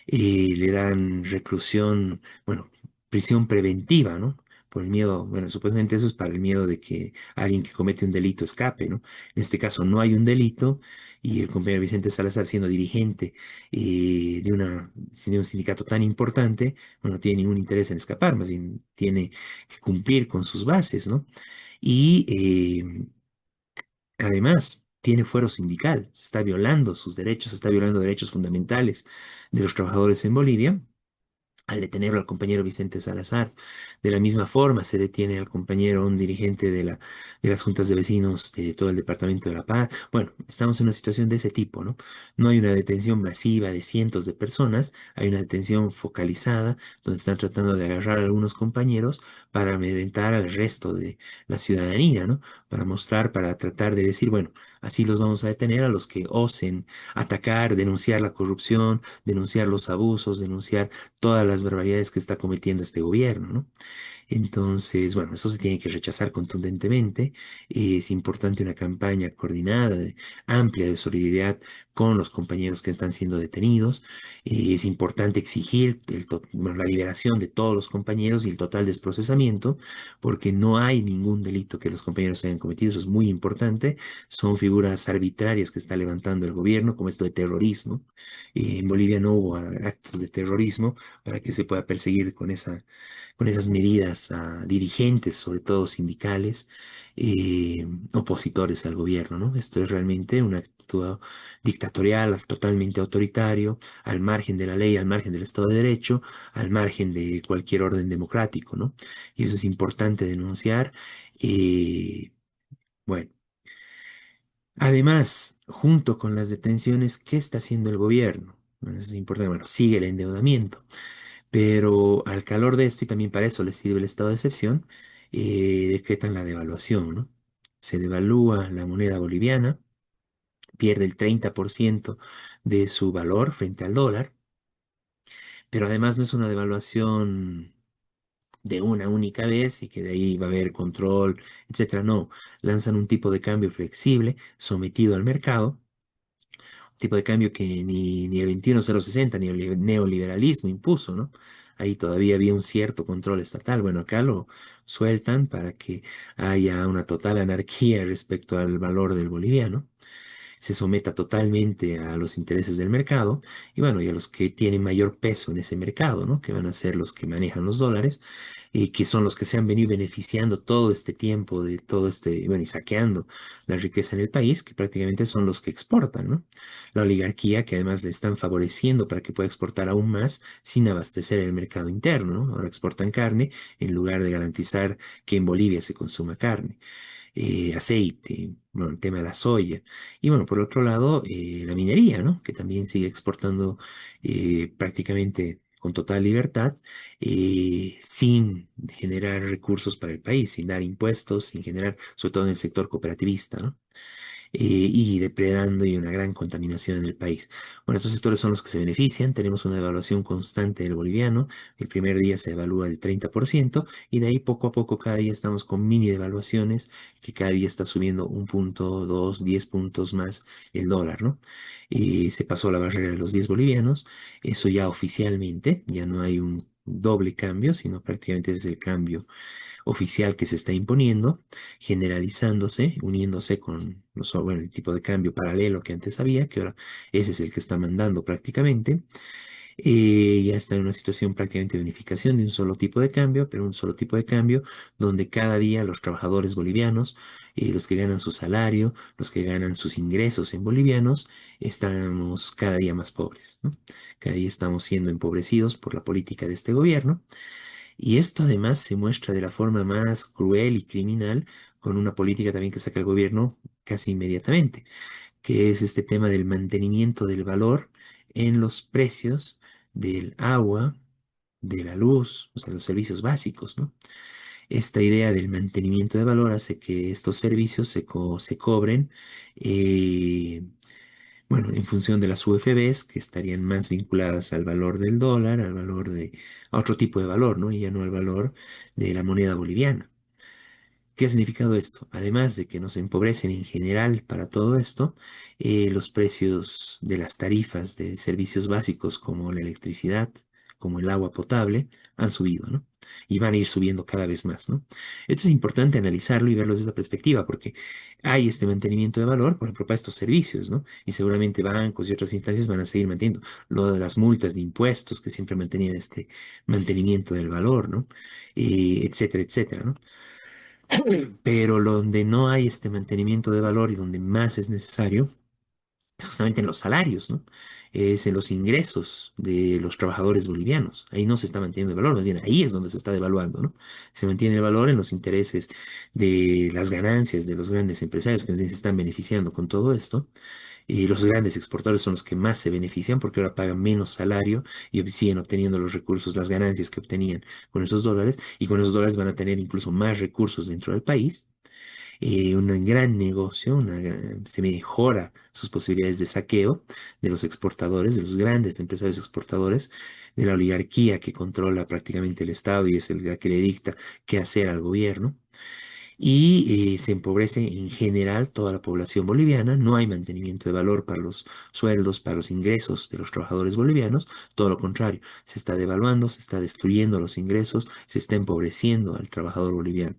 le dan reclusión, bueno, prisión preventiva, ¿no? Por el miedo, bueno, supuestamente eso es para el miedo de que alguien que comete un delito escape, ¿no? En este caso no hay un delito y el compañero Vicente Salazar, siendo dirigente de un sindicato tan importante, bueno, no tiene ningún interés en escapar, más bien tiene que cumplir con sus bases, ¿no? Y además, tiene fuero sindical, se está violando sus derechos, se está violando derechos fundamentales de los trabajadores en Bolivia al detenerlo al compañero Vicente Salazar. De la misma forma, se detiene al compañero, un dirigente de las juntas de vecinos de todo el departamento de La Paz. Bueno, estamos en una situación de ese tipo, ¿no? No hay una detención masiva de cientos de personas, hay una detención focalizada donde están tratando de agarrar a algunos compañeros para amedrentar al resto de la ciudadanía, ¿no? Para mostrar, para tratar de decir, bueno, así los vamos a detener a los que osen atacar, denunciar la corrupción, denunciar los abusos, denunciar todas las barbaridades que está cometiendo este gobierno, ¿no? Entonces, bueno, eso se tiene que rechazar contundentemente. Es importante una campaña coordinada, amplia de solidaridad con los compañeros que están siendo detenidos. Es importante exigir bueno, la liberación de todos los compañeros y el total desprocesamiento, porque no hay ningún delito que los compañeros hayan cometido. Eso es muy importante. Son figuras arbitrarias que está levantando el gobierno, como esto de terrorismo. En Bolivia no hubo actos de terrorismo para que se pueda perseguir con esas medidas a dirigentes, sobre todo sindicales, opositores al gobierno, ¿no? Esto es realmente una actitud dictatorial, totalmente autoritario, al margen de la ley, al margen del Estado de Derecho, al margen de cualquier orden democrático, ¿no? Y eso es importante denunciar. Bueno, además, junto con las detenciones, ¿qué está haciendo el gobierno? Bueno, eso es importante. Bueno, sigue el endeudamiento. Pero al calor de esto, y también para eso les sirve el estado de excepción, decretan la devaluación, ¿no? Se devalúa la moneda boliviana, pierde el 30% de su valor frente al dólar, pero además no es una devaluación de una única vez y que de ahí va a haber control, etcétera. No, lanzan un tipo de cambio flexible sometido al mercado, tipo de cambio que ni el 21.060 ni el neoliberalismo impuso, ¿no? Ahí todavía había un cierto control estatal. Bueno, acá lo sueltan para que haya una total anarquía respecto al valor del boliviano, se someta totalmente a los intereses del mercado y bueno, y a los que tienen mayor peso en ese mercado, ¿no? Que van a ser los que manejan los dólares y que son los que se han venido beneficiando todo este tiempo de todo este, bueno, y saqueando la riqueza en el país, que prácticamente son los que exportan, ¿no? La oligarquía que además le están favoreciendo para que pueda exportar aún más sin abastecer el mercado interno, ¿no? Ahora exportan carne en lugar de garantizar que en Bolivia se consuma carne, aceite, bueno, el tema de la soya. Y bueno, por otro lado, la minería, ¿no? Que también sigue exportando prácticamente con total libertad, sin generar recursos para el país, sin dar impuestos, sin generar, sobre todo en el sector cooperativista, ¿no? Y depredando y una gran contaminación en el país. Bueno, estos sectores son los que se benefician. Tenemos una devaluación constante del boliviano. El primer día se evalúa el 30% y de ahí poco a poco cada día estamos con mini devaluaciones que cada día está subiendo 1.2, 10 puntos más el dólar, ¿no? Se pasó la barrera de los 10 bolivianos. Eso ya oficialmente, ya no hay un doble cambio, sino prácticamente es el cambio oficial que se está imponiendo, generalizándose, uniéndose con bueno, el tipo de cambio paralelo que antes había, que ahora ese es el que está mandando prácticamente. Ya está en una situación prácticamente de unificación de un solo tipo de cambio, pero un solo tipo de cambio donde cada día los trabajadores bolivianos los que ganan su salario, los que ganan sus ingresos en bolivianos, estamos cada día más pobres, ¿no? Cada día estamos siendo empobrecidos por la política de este gobierno. Y esto además se muestra de la forma más cruel y criminal con una política también que saca el gobierno casi inmediatamente, que es este tema del mantenimiento del valor en los precios del agua, de la luz, o sea, los servicios básicos, ¿no? Esta idea del mantenimiento de valor hace que estos servicios se cobren, eh, bueno, en función de las UFBs, que estarían más vinculadas al valor del dólar, a otro tipo de valor, ¿no? Y ya no al valor de la moneda boliviana. ¿Qué ha significado esto? Además de que nos empobrecen en general para todo esto, los precios de las tarifas de servicios básicos como la electricidad, como el agua potable, han subido, ¿no? Y van a ir subiendo cada vez más, ¿no? Esto es importante analizarlo y verlo desde esa perspectiva, porque hay este mantenimiento de valor, por ejemplo, para estos servicios, ¿no? Y seguramente bancos y otras instancias van a seguir manteniendo lo de las multas de impuestos que siempre mantenían este mantenimiento del valor, ¿no? Etcétera, etcétera, ¿no? Pero donde no hay este mantenimiento de valor y donde más es necesario es justamente en los salarios, ¿no? Es en los ingresos de los trabajadores bolivianos. Ahí no se está manteniendo el valor, más bien ahí es donde se está devaluando, ¿no? Se mantiene el valor en los intereses de las ganancias de los grandes empresarios que se están beneficiando con todo esto. Y los grandes exportadores son los que más se benefician porque ahora pagan menos salario y siguen obteniendo los recursos, las ganancias que obtenían con esos dólares, y con esos dólares van a tener incluso más recursos dentro del país. Un gran negocio, se mejora sus posibilidades de saqueo de los exportadores, de los grandes empresarios exportadores, de la oligarquía que controla prácticamente el Estado y es la que le dicta qué hacer al gobierno. Y se empobrece en general toda la población boliviana, no hay mantenimiento de valor para los sueldos, para los ingresos de los trabajadores bolivianos, todo lo contrario, se está devaluando, se está destruyendo los ingresos, se está empobreciendo al trabajador boliviano.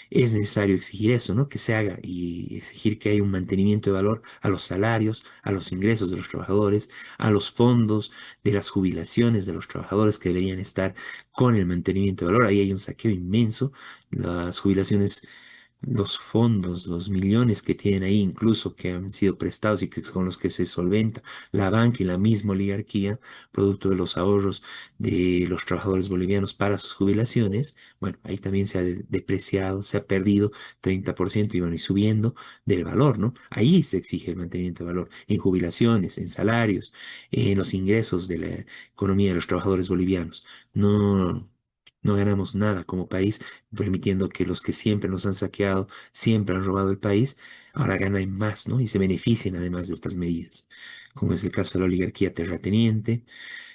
Es necesario exigir eso, ¿no? Que se haga y exigir que haya un mantenimiento de valor a los salarios, a los ingresos de los trabajadores, a los fondos de las jubilaciones de los trabajadores que deberían estar con el mantenimiento de valor. Ahí hay un saqueo inmenso. Las jubilaciones, los fondos, los millones que tienen ahí, incluso que han sido prestados y con los que se solventa la banca y la misma oligarquía, producto de los ahorros de los trabajadores bolivianos para sus jubilaciones, bueno, ahí también se ha depreciado, se ha perdido 30% y bueno, y subiendo del valor, ¿no? Ahí se exige el mantenimiento de valor, en jubilaciones, en salarios, en los ingresos de la economía de los trabajadores bolivianos. No. No ganamos nada como país, permitiendo que los que siempre nos han saqueado, siempre han robado el país, ahora ganen más, ¿no? Y se beneficien además de estas medidas, como es el caso de la oligarquía terrateniente,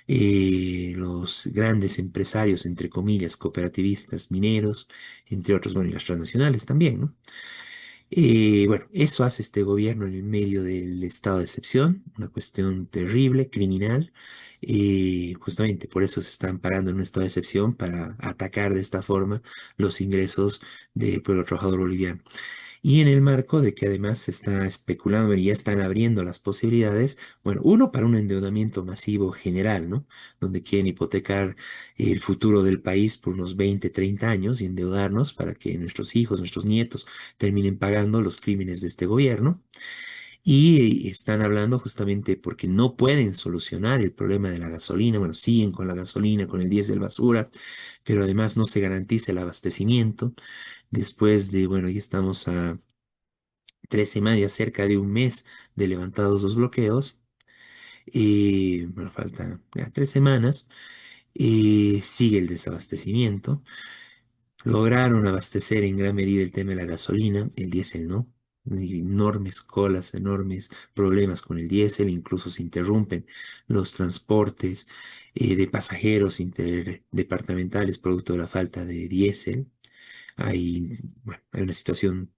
los grandes empresarios, entre comillas, cooperativistas, mineros, entre otros, bueno, y las transnacionales también, ¿no? Bueno, eso hace este gobierno en el medio del estado de excepción, una cuestión terrible, criminal. Justamente por eso se están parando en un estado de excepción para atacar de esta forma los ingresos del pueblo trabajador boliviano. Y en el marco de que además se está especulando y ya están abriendo las posibilidades, bueno, uno para un endeudamiento masivo general, ¿no? Donde quieren hipotecar el futuro del país por unos 20, 30 años y endeudarnos para que nuestros hijos, nuestros nietos terminen pagando los crímenes de este gobierno. Y están hablando justamente porque no pueden solucionar el problema de la gasolina. Bueno, siguen con la gasolina, con el diésel basura, pero además no se garantiza el abastecimiento. Después de, bueno, ya estamos a 3 semanas, ya cerca de un mes de levantados los bloqueos. Y bueno, falta ya 3 semanas. Y sigue el desabastecimiento. Lograron abastecer en gran medida el tema de la gasolina, el diésel no. Hay enormes colas, enormes problemas con el diésel, incluso se interrumpen los transportes de pasajeros interdepartamentales producto de la falta de diésel. Bueno, hay una situación,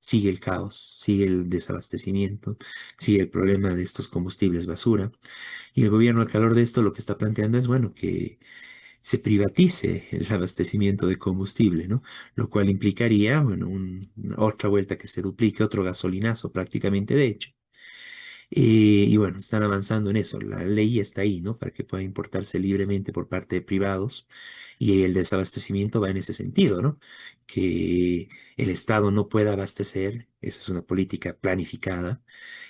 sigue el caos, sigue el desabastecimiento, sigue el problema de estos combustibles basura. Y el gobierno al calor de esto lo que está planteando es, bueno, que se privatice el abastecimiento de combustible, ¿no? Lo cual implicaría, bueno, otra vuelta que se duplique, otro gasolinazo prácticamente de hecho. Y bueno, están avanzando en eso. La ley está ahí, ¿no? Para que pueda importarse libremente por parte de privados. Y el desabastecimiento va en ese sentido, ¿no? Que el Estado no pueda abastecer, eso es una política planificada.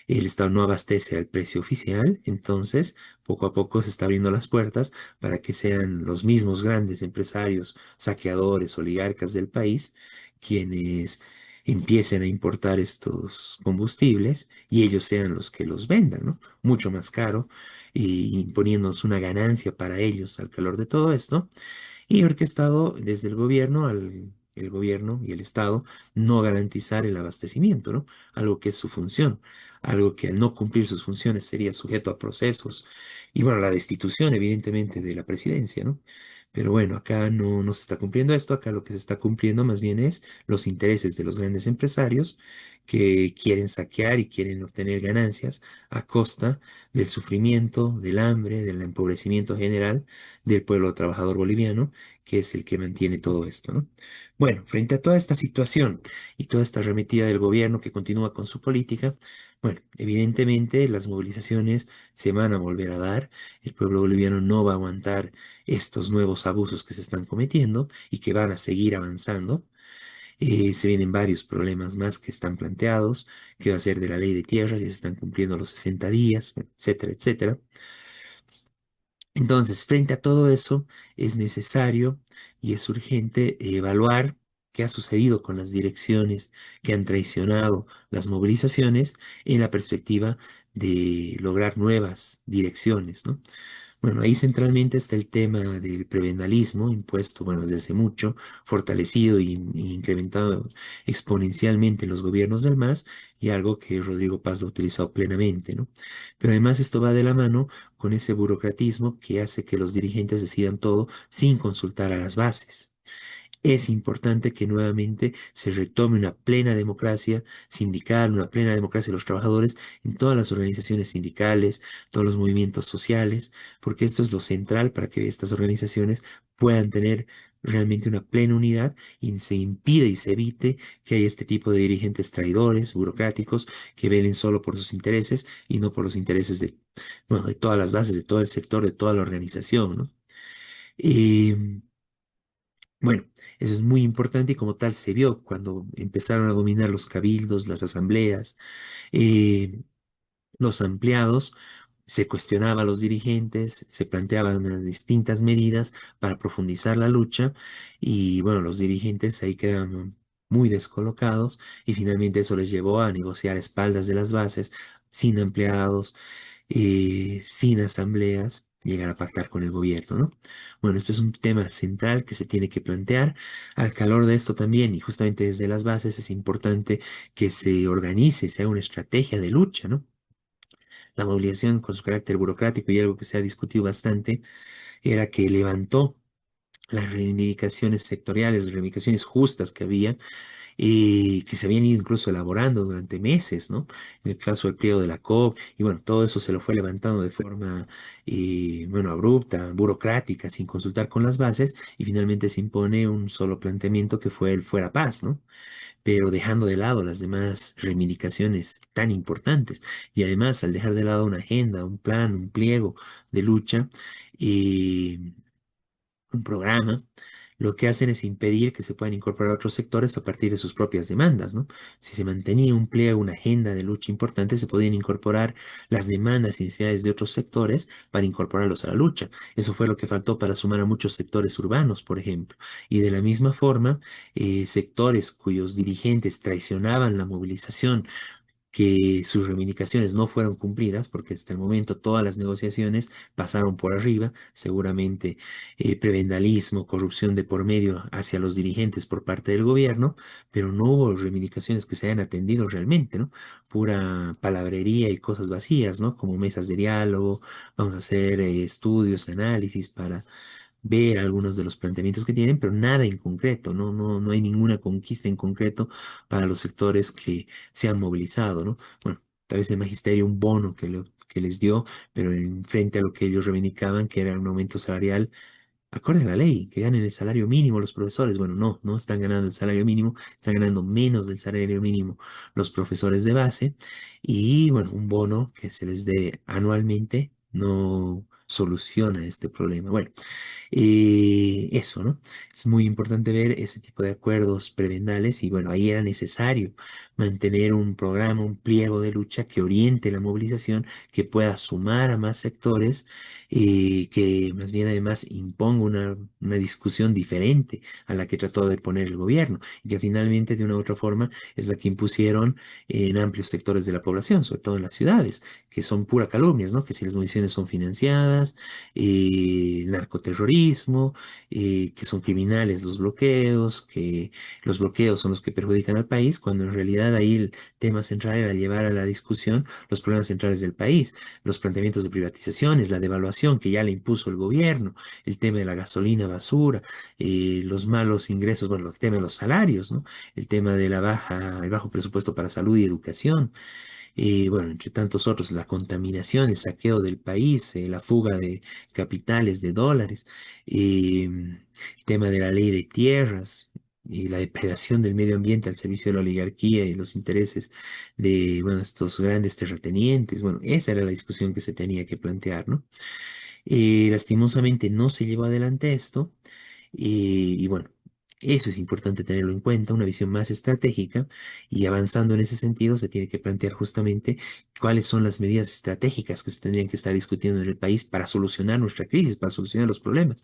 El Estado no abastece al precio oficial, entonces poco a poco se está abriendo las puertas para que sean los mismos grandes empresarios, saqueadores, oligarcas del país, quienes empiecen a importar estos combustibles y ellos sean los que los vendan, ¿no? Mucho más caro y imponiéndonos una ganancia para ellos al calor de todo esto y orquestado desde el gobierno al el gobierno y el Estado no garantizar el abastecimiento, ¿no? Algo que es su función, algo que al no cumplir sus funciones sería sujeto a procesos y bueno, la destitución evidentemente de la presidencia, ¿no? Pero bueno, acá no se está cumpliendo esto, acá lo que se está cumpliendo más bien es los intereses de los grandes empresarios que quieren saquear y quieren obtener ganancias a costa del sufrimiento, del hambre, del empobrecimiento general del pueblo trabajador boliviano, que es el que mantiene todo esto, ¿no? Bueno, frente a toda esta situación y toda esta arremetida del gobierno que continúa con su política, bueno, evidentemente las movilizaciones se van a volver a dar, el pueblo boliviano no va a aguantar estos nuevos abusos que se están cometiendo y que van a seguir avanzando. Se vienen varios problemas más que están planteados, que va a ser de la ley de tierras, ya se están cumpliendo los 60 días, etcétera, etcétera. Entonces, frente a todo eso, es necesario y es urgente evaluar qué ha sucedido con las direcciones que han traicionado las movilizaciones en la perspectiva de lograr nuevas direcciones, ¿no? Bueno, ahí centralmente está el tema del prebendalismo, impuesto, bueno, desde hace mucho, fortalecido y incrementado exponencialmente en los gobiernos del MAS, y algo que Rodrigo Paz lo ha utilizado plenamente, ¿no? Pero además esto va de la mano con ese burocratismo que hace que los dirigentes decidan todo sin consultar a las bases. Es importante que nuevamente se retome una plena democracia sindical, una plena democracia de los trabajadores en todas las organizaciones sindicales, todos los movimientos sociales, porque esto es lo central para que estas organizaciones puedan tener realmente una plena unidad y se impide y se evite que haya este tipo de dirigentes traidores, burocráticos, que velen solo por sus intereses y no por los intereses de, bueno, de todas las bases, de todo el sector, de toda la organización, ¿no? Em, bueno, eso es muy importante y como tal se vio cuando empezaron a dominar los cabildos, las asambleas, eh, los ampliados, se cuestionaba a los dirigentes, se planteaban distintas medidas para profundizar la lucha y bueno, los dirigentes ahí quedaban muy descolocados y finalmente eso les llevó a negociar a espaldas de las bases, sin empleados, sin asambleas, llegar a pactar con el gobierno, ¿no? Bueno, este es un tema central que se tiene que plantear. Al calor de esto también, y justamente desde las bases, es importante que se organice, sea una estrategia de lucha, ¿no? La movilización con su carácter burocrático y algo que se ha discutido bastante era que levantó las reivindicaciones sectoriales, las reivindicaciones justas que había y que se habían ido incluso elaborando durante meses, ¿no? En el caso del pliego de la COP, y bueno, todo eso se lo fue levantando de forma, bueno, abrupta, burocrática, sin consultar con las bases, y finalmente se impone un solo planteamiento que fue el fuera paz, ¿no? Pero dejando de lado las demás reivindicaciones tan importantes. Y además, al dejar de lado una agenda, un plan, un pliego de lucha, eh, un programa, lo que hacen es impedir que se puedan incorporar otros sectores a partir de sus propias demandas, ¿no? Si se mantenía un pliego, una agenda de lucha importante, se podían incorporar las demandas y necesidades de otros sectores para incorporarlos a la lucha. Eso fue lo que faltó para sumar a muchos sectores urbanos, por ejemplo. Y de la misma forma, sectores cuyos dirigentes traicionaban la movilización que sus reivindicaciones no fueron cumplidas, porque hasta el momento todas las negociaciones pasaron por arriba, seguramente prebendalismo, corrupción de por medio hacia los dirigentes por parte del gobierno, pero no hubo reivindicaciones que se hayan atendido realmente, ¿no? Pura palabrería y cosas vacías, ¿no? Como mesas de diálogo, vamos a hacer estudios, análisis para ver algunos de los planteamientos que tienen, pero nada en concreto, no hay ninguna conquista en concreto para los sectores que se han movilizado, ¿no? Bueno, tal vez el magisterio un bono que les dio, pero en frente a lo que ellos reivindicaban, que era un aumento salarial, acorde a la ley, que ganen el salario mínimo los profesores. Bueno, no, no están ganando el salario mínimo, están ganando menos del salario mínimo los profesores de base. Y bueno, un bono que se les dé anualmente no soluciona este problema. Bueno, eso, ¿no? Es muy importante ver ese tipo de acuerdos prebendales y bueno, ahí era necesario mantener un programa, un pliego de lucha que oriente la movilización, que pueda sumar a más sectores y que más bien además imponga una discusión diferente a la que trató de poner el gobierno y que finalmente de una u otra forma es la que impusieron en amplios sectores de la población, sobre todo en las ciudades, que son pura calumnias, ¿no? Que si las municiones son financiadas, narcoterrorismo, que son criminales los bloqueos, que los bloqueos son los que perjudican al país, cuando en realidad ahí el tema central era llevar a la discusión los problemas centrales del país, los planteamientos de privatizaciones, la devaluación que ya le impuso el gobierno, el tema de la gasolina basura, los malos ingresos, bueno, el tema de los salarios, ¿no? El tema de el bajo presupuesto para salud y educación. Bueno, entre tantos otros, la contaminación, el saqueo del país, la fuga de capitales, de dólares, el tema de la ley de tierras y la depredación del medio ambiente al servicio de la oligarquía y los intereses de, bueno, estos grandes terratenientes. Bueno, esa era la discusión que se tenía que plantear, ¿no? Lastimosamente no se llevó adelante esto. Y bueno, eso es importante tenerlo en cuenta, una visión más estratégica y avanzando en ese sentido se tiene que plantear justamente cuáles son las medidas estratégicas que se tendrían que estar discutiendo en el país para solucionar nuestra crisis, para solucionar los problemas.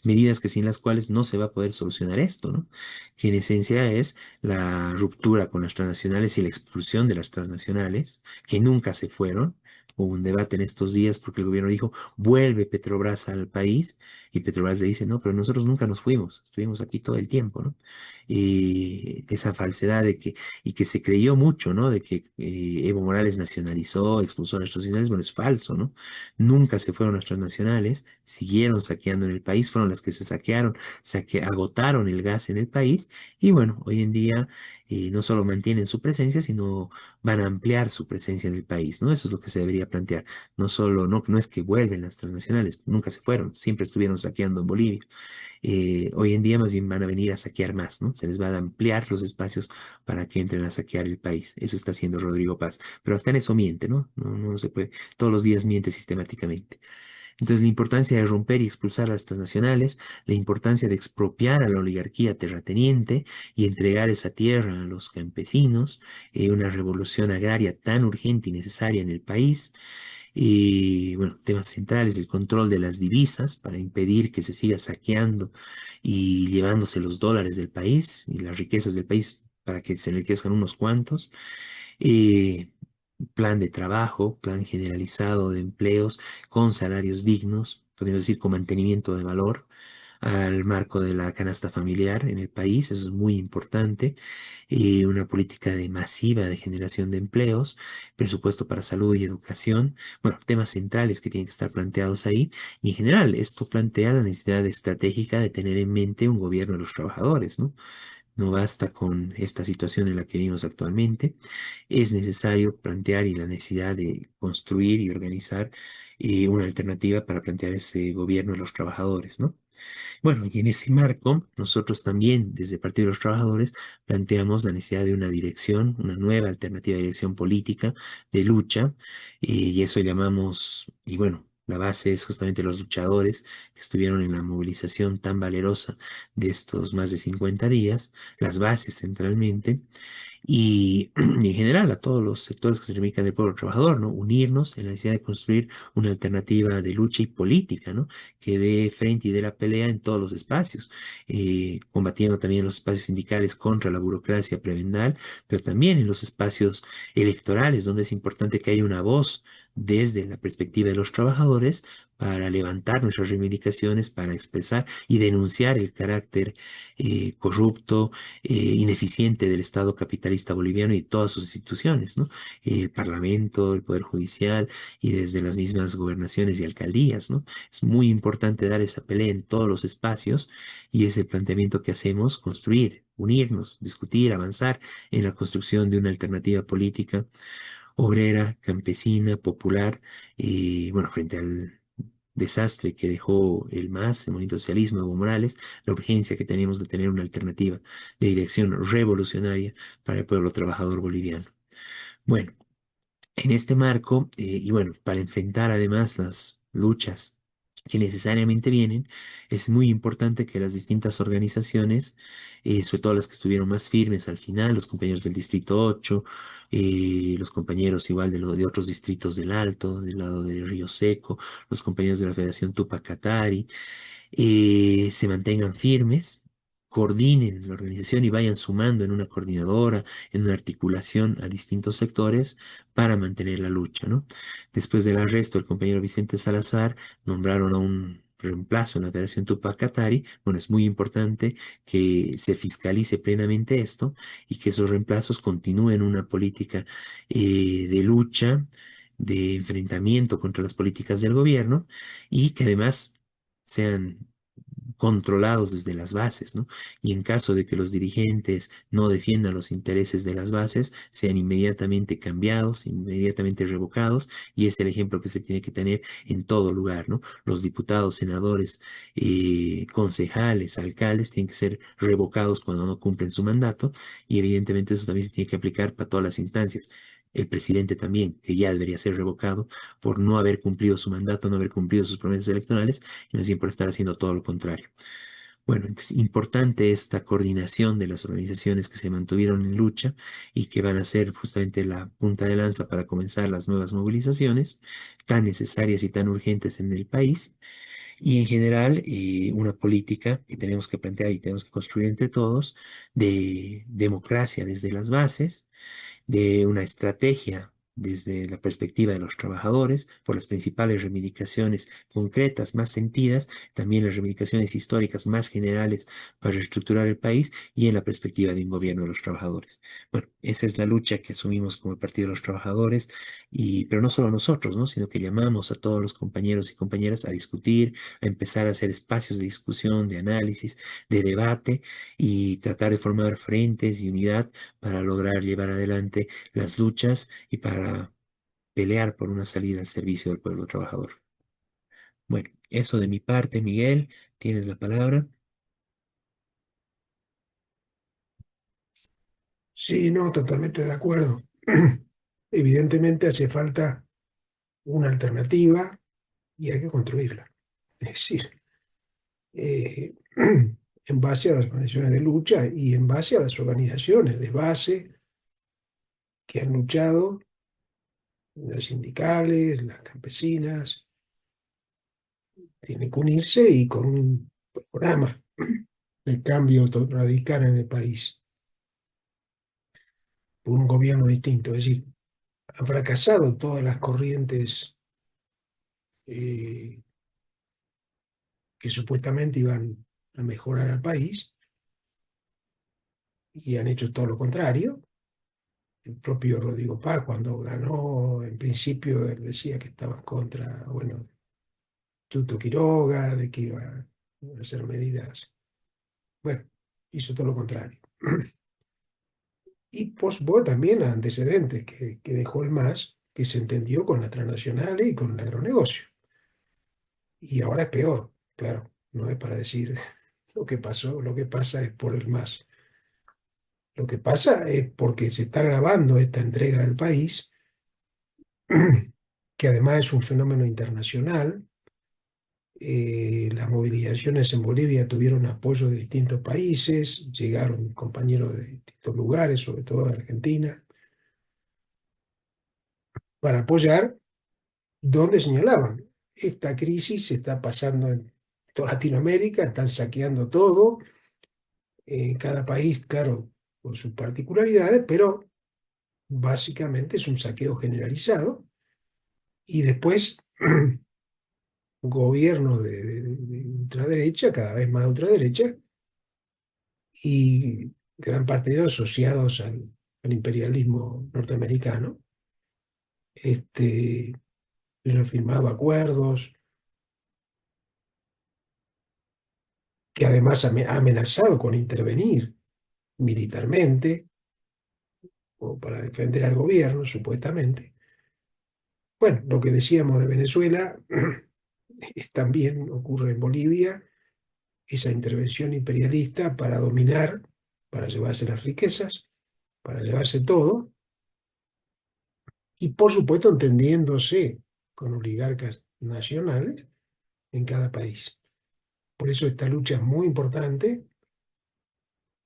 Medidas que sin las cuales no se va a poder solucionar esto, ¿no? Que en esencia es la ruptura con las transnacionales y la expulsión de las transnacionales, que nunca se fueron. Hubo un debate en estos días porque el gobierno dijo, vuelve Petrobras al país y Petrobras le dice, no, pero nosotros nunca nos fuimos, estuvimos aquí todo el tiempo, ¿no? Y esa falsedad de que, y que se creyó mucho, ¿no? De que Evo Morales nacionalizó, expulsó a las transnacionales, bueno, es falso, ¿no? Nunca se fueron las transnacionales, siguieron saqueando en el país, fueron las que se saquearon, agotaron el gas en el país y bueno, hoy en día no solo mantienen su presencia, sino van a ampliar su presencia en el país, ¿no? Eso es lo que se debería plantear. No solo, no es que vuelven las transnacionales, nunca se fueron, siempre estuvieron saqueando en Bolivia. Hoy en día más bien van a venir a saquear más, ¿no? Se les va a ampliar los espacios para que entren a saquear el país. Eso está haciendo Rodrigo Paz. Pero hasta en eso miente, ¿no? No se puede. Todos los días miente sistemáticamente. Entonces, la importancia de romper y expulsar a las transnacionales, la importancia de expropiar a la oligarquía terrateniente y entregar esa tierra a los campesinos, una revolución agraria tan urgente y necesaria en el país. Y bueno, temas centrales, el control de las divisas para impedir que se siga saqueando y llevándose los dólares del país y las riquezas del país para que se enriquezcan unos cuantos. Eh, Plan de trabajo, plan generalizado de empleos con salarios dignos, podríamos decir con mantenimiento de valor al marco de la canasta familiar en el país, eso es muy importante, una política masiva de generación de empleos, presupuesto para salud y educación, bueno, temas centrales que tienen que estar planteados ahí, y en general esto plantea la necesidad estratégica de tener en mente un gobierno de los trabajadores, ¿no? No basta con esta situación en la que vivimos actualmente. Es necesario plantear y la necesidad de construir y organizar una alternativa para plantear ese gobierno de los trabajadores, ¿no? Bueno, y en ese marco, nosotros también, desde el Partido de los Trabajadores, planteamos la necesidad de una dirección, una nueva alternativa de dirección política de lucha, y eso llamamos, y bueno, la base es justamente los luchadores que estuvieron en la movilización tan valerosa de estos más de 50 días, las bases centralmente, y, y en general a todos los sectores que se reivindican del pueblo trabajador, ¿no? Unirnos en la necesidad de construir una alternativa de lucha y política, ¿no? Que dé frente y dé la pelea en todos los espacios, combatiendo también los espacios sindicales contra la burocracia prebendal, pero también en los espacios electorales, donde es importante que haya una voz desde la perspectiva de los trabajadores para levantar nuestras reivindicaciones, para expresar y denunciar el carácter corrupto, ineficiente del Estado capitalista boliviano y todas sus instituciones, ¿no? El Parlamento, el Poder Judicial y desde las mismas gobernaciones y alcaldías, ¿no? Es muy importante dar esa pelea en todos los espacios y es el planteamiento que hacemos, construir, unirnos, discutir, avanzar en la construcción de una alternativa política obrera, campesina, popular, bueno, frente al desastre que dejó el MAS, el movimiento socialismo de Evo Morales, la urgencia que tenemos de tener una alternativa de dirección revolucionaria para el pueblo trabajador boliviano. Bueno, en este marco, y bueno, para enfrentar además las luchas que necesariamente vienen, es muy importante que las distintas organizaciones, sobre todo las que estuvieron más firmes al final, los compañeros del Distrito 8, los compañeros igual de otros distritos del Alto, del lado de Río Seco, los compañeros de la Federación Tupac Katari, se mantengan firmes, coordinen la organización y vayan sumando en una coordinadora, en una articulación a distintos sectores para mantener la lucha, ¿no? Después del arresto del compañero Vicente Salazar, nombraron a un reemplazo en la Federación Tupac Katari. Bueno, es muy importante que se fiscalice plenamente esto y que esos reemplazos continúen una política de lucha, de enfrentamiento contra las políticas del gobierno y que además sean controlados desde las bases, ¿no? Y en caso de que los dirigentes no defiendan los intereses de las bases, sean inmediatamente cambiados, inmediatamente revocados, y es el ejemplo que se tiene que tener en todo lugar, ¿no? Los diputados, senadores, concejales, alcaldes tienen que ser revocados cuando no cumplen su mandato, y evidentemente eso también se tiene que aplicar para todas las instancias. El presidente también, que ya debería ser revocado por no haber cumplido su mandato, no haber cumplido sus promesas electorales, y más bien por estar haciendo todo lo contrario. Bueno, entonces importante esta coordinación de las organizaciones que se mantuvieron en lucha y que van a ser justamente la punta de lanza para comenzar las nuevas movilizaciones tan necesarias y tan urgentes en el país. Y en general, una política que tenemos que plantear y tenemos que construir entre todos de democracia desde las bases, de una estrategia desde la perspectiva de los trabajadores, por las principales reivindicaciones concretas más sentidas, también las reivindicaciones históricas más generales para reestructurar el país y en la perspectiva de un gobierno de los trabajadores. Bueno, esa es la lucha que asumimos como el Partido de los Trabajadores, pero no solo nosotros, ¿no? Sino que llamamos a todos los compañeros y compañeras a discutir, a empezar a hacer espacios de discusión, de análisis, de debate y tratar de formar frentes y unidad para lograr llevar adelante las luchas y para pelear por una salida al servicio del pueblo trabajador. Bueno, eso de mi parte, Miguel, tienes la palabra. Sí, no, totalmente de acuerdo. Evidentemente hace falta una alternativa y hay que construirla. Es decir, eh, en base a las organizaciones de lucha y en base a las organizaciones de base que han luchado, las sindicales, las campesinas, tienen que unirse y con un programa de cambio radical en el país, por un gobierno distinto. Es decir, han fracasado todas las corrientes eh, que supuestamente iban a mejorar al país y han hecho todo lo contrario. El propio Rodrigo Paz, cuando ganó, en principio él decía que estaba en contra, bueno, Tuto Quiroga, de que iba a hacer medidas. Bueno, hizo todo lo contrario. Y vos también antecedentes que dejó el MAS, que se entendió con las transnacionales y con el agronegocio. Y ahora es peor, claro, no es para decir lo que pasó, lo que pasa es por el MAS. Lo que pasa es porque se está grabando esta entrega del país, que además es un fenómeno internacional. Las movilizaciones en Bolivia tuvieron apoyo de distintos países, llegaron compañeros de distintos lugares, sobre todo de Argentina, para apoyar donde señalaban, esta crisis se está pasando en toda Latinoamérica, están saqueando todo, cada país, claro, con sus particularidades, pero básicamente es un saqueo generalizado. Y después, gobiernos de ultraderecha, cada vez más de ultraderecha, y gran parte de ellos asociados al imperialismo norteamericano. Ellos han firmado acuerdos que además ha amenazado con intervenir militarmente o para defender al gobierno, supuestamente. Bueno, lo que decíamos de Venezuela, también ocurre en Bolivia, esa intervención imperialista para dominar, para llevarse las riquezas, para llevarse todo, y por supuesto entendiéndose con oligarcas nacionales en cada país. Por eso esta lucha es muy importante,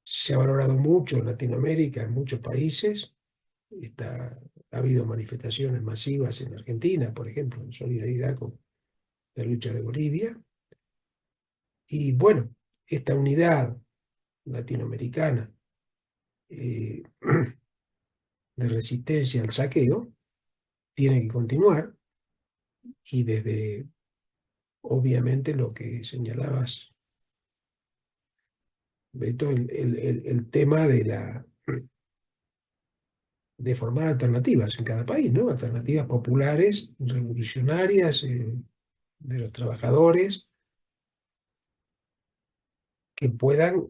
se ha valorado mucho en Latinoamérica, en muchos países, ha habido manifestaciones masivas en Argentina, por ejemplo, en solidaridad con la lucha de Bolivia. Y bueno, esta unidad latinoamericana eh, de resistencia al saqueo tiene que continuar y desde, obviamente, lo que señalabas, Beto, el tema de formar alternativas en cada país, ¿no? Alternativas populares, revolucionarias, de los trabajadores, que puedan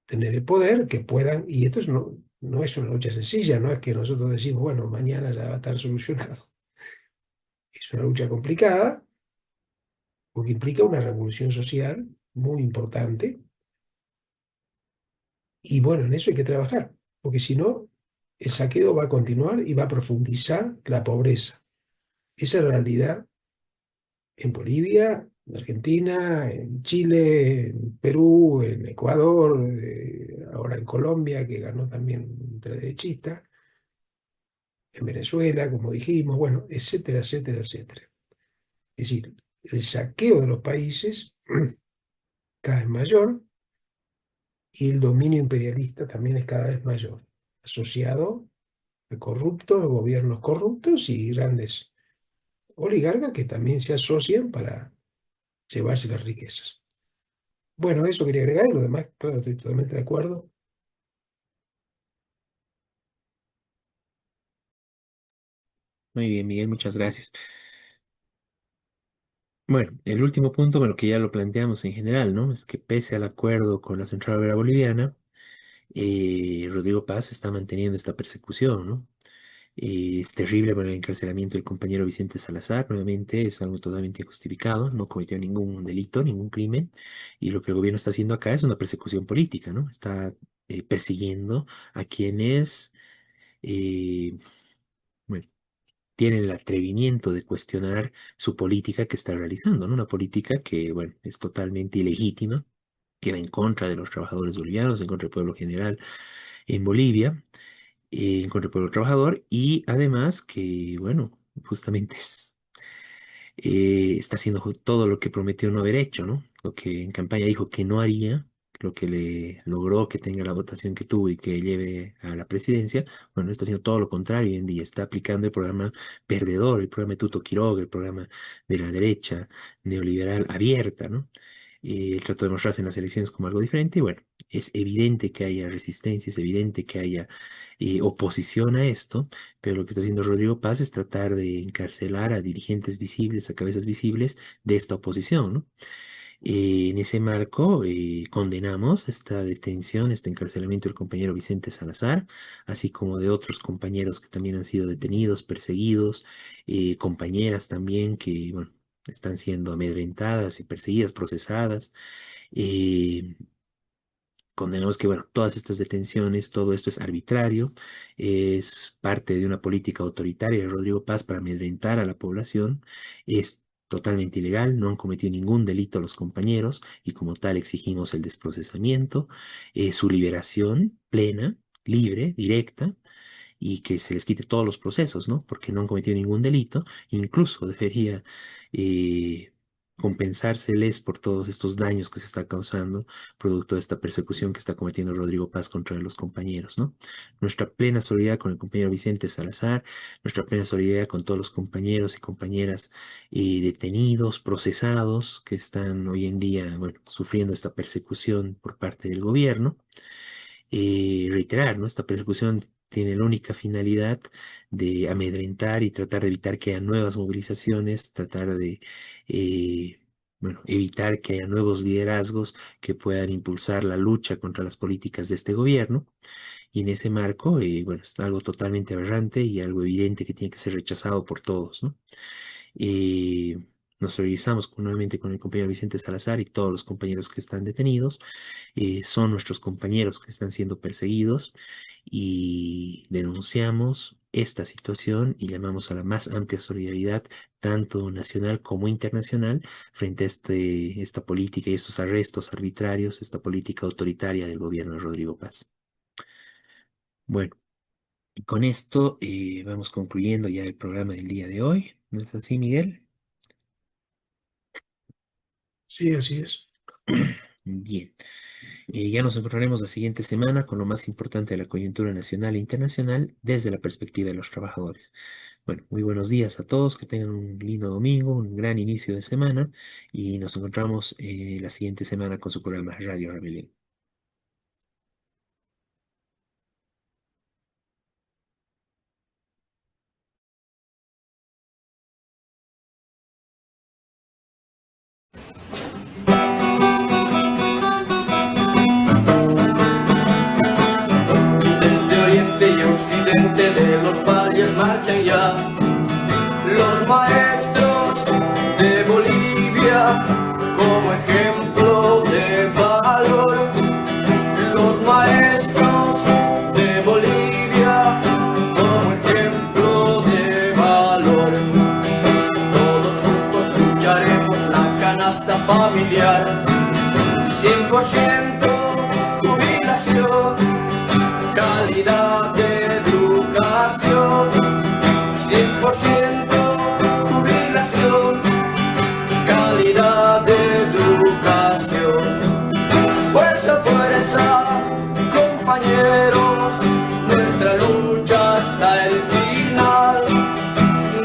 tener el poder, que puedan, y esto no es una lucha sencilla, no es que nosotros decimos, bueno, mañana ya va a estar solucionado. Es una lucha complicada, porque implica una revolución social muy importante, y bueno, en eso hay que trabajar, porque si no, el saqueo va a continuar y va a profundizar la pobreza. Esa es la realidad en Bolivia, en Argentina, en Chile, en Perú, en Ecuador, ahora en Colombia, que ganó también un ultraderechista, en Venezuela, como dijimos, bueno, etcétera, etcétera, etcétera. Es decir, el saqueo de los países cada vez mayor y el dominio imperialista también es cada vez mayor, asociado a corruptos, gobiernos corruptos y grandes oligarcas que también se asocian para llevarse las riquezas. Bueno, eso quería agregar y lo demás, claro, estoy totalmente de acuerdo. Muy bien, Miguel, muchas gracias. Bueno, el último punto, bueno, que ya lo planteamos en general, ¿no? Es que pese al acuerdo con la Central Obrera Boliviana, Rodrigo Paz está manteniendo esta persecución, ¿no? Es terrible por el encarcelamiento del compañero Vicente Salazar, nuevamente es algo totalmente injustificado, no cometió ningún delito, ningún crimen, y lo que el gobierno está haciendo acá es una persecución política, ¿no? Está persiguiendo a quienes, eh, bueno, tienen el atrevimiento de cuestionar su política que está realizando, ¿no? Una política que, bueno, es totalmente ilegítima, que va en contra de los trabajadores bolivianos, en contra del pueblo general en Bolivia, en contra del pueblo trabajador, y además que, bueno, justamente está haciendo todo lo que prometió no haber hecho, ¿no? Lo que en campaña dijo que no haría, lo que le logró que tenga la votación que tuvo y que lleve a la presidencia, bueno, está haciendo todo lo contrario hoy en día, está aplicando el programa perdedor, el programa de Tuto Quiroga, el programa de la derecha neoliberal abierta, ¿no? Él trató de mostrarse en las elecciones como algo diferente y bueno, es evidente que haya resistencia, es evidente que haya oposición a esto, pero lo que está haciendo Rodrigo Paz es tratar de encarcelar a dirigentes visibles, a cabezas visibles de esta oposición, ¿no? En ese marco, condenamos esta detención, este encarcelamiento del compañero Vicente Salazar, así como de otros compañeros que también han sido detenidos, perseguidos, compañeras también que, bueno, están siendo amedrentadas y perseguidas, procesadas. Eh, Condenamos que, bueno, todas estas detenciones, todo esto es arbitrario, es parte de una política autoritaria de Rodrigo Paz para amedrentar a la población, es totalmente ilegal, no han cometido ningún delito los compañeros y como tal exigimos el desprocesamiento, su liberación plena, libre, directa y que se les quite todos los procesos, ¿no? Porque no han cometido ningún delito, incluso debería eh, compensárseles por todos estos daños que se está causando producto de esta persecución que está cometiendo Rodrigo Paz contra los compañeros, ¿no? Nuestra plena solidaridad con el compañero Vicente Salazar, nuestra plena solidaridad con todos los compañeros y compañeras detenidos, procesados, que están hoy en día, bueno, sufriendo esta persecución por parte del gobierno reiterar, ¿no? Esta persecución tiene la única finalidad de amedrentar y tratar de evitar que haya nuevas movilizaciones, tratar de, eh, bueno, evitar que haya nuevos liderazgos que puedan impulsar la lucha contra las políticas de este gobierno. Y en ese marco, bueno, es algo totalmente aberrante y algo evidente que tiene que ser rechazado por todos, ¿no? Eh, Nos solidarizamos nuevamente con el compañero Vicente Salazar y todos los compañeros que están detenidos. Son nuestros compañeros que están siendo perseguidos y denunciamos esta situación y llamamos a la más amplia solidaridad, tanto nacional como internacional, frente a esta política y estos arrestos arbitrarios, esta política autoritaria del gobierno de Rodrigo Paz. Bueno, y con esto vamos concluyendo ya el programa del día de hoy. ¿No es así, Miguel? Sí, así es. Bien. Ya nos encontraremos la siguiente semana con lo más importante de la coyuntura nacional e internacional desde la perspectiva de los trabajadores. Bueno, muy buenos días a todos, que tengan un lindo domingo, un gran inicio de semana y nos encontramos la siguiente semana con su programa Radio Rebelión. Desde oriente y occidente de los valles marchan ya los maestros de Bolivia como ejemplo de valor. Los maestros de Bolivia como ejemplo de valor. Todos juntos lucharemos la canasta familiar. 100% jubilación, calidad de educación. 100% jubilación, calidad de educación. Fuerza, fuerza, compañeros, nuestra lucha hasta el final.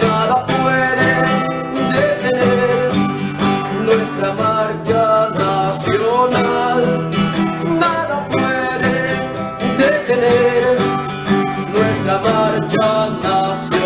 Nada puede detener nuestra marcha nacional. Nada puede detener nuestra marcha nacional.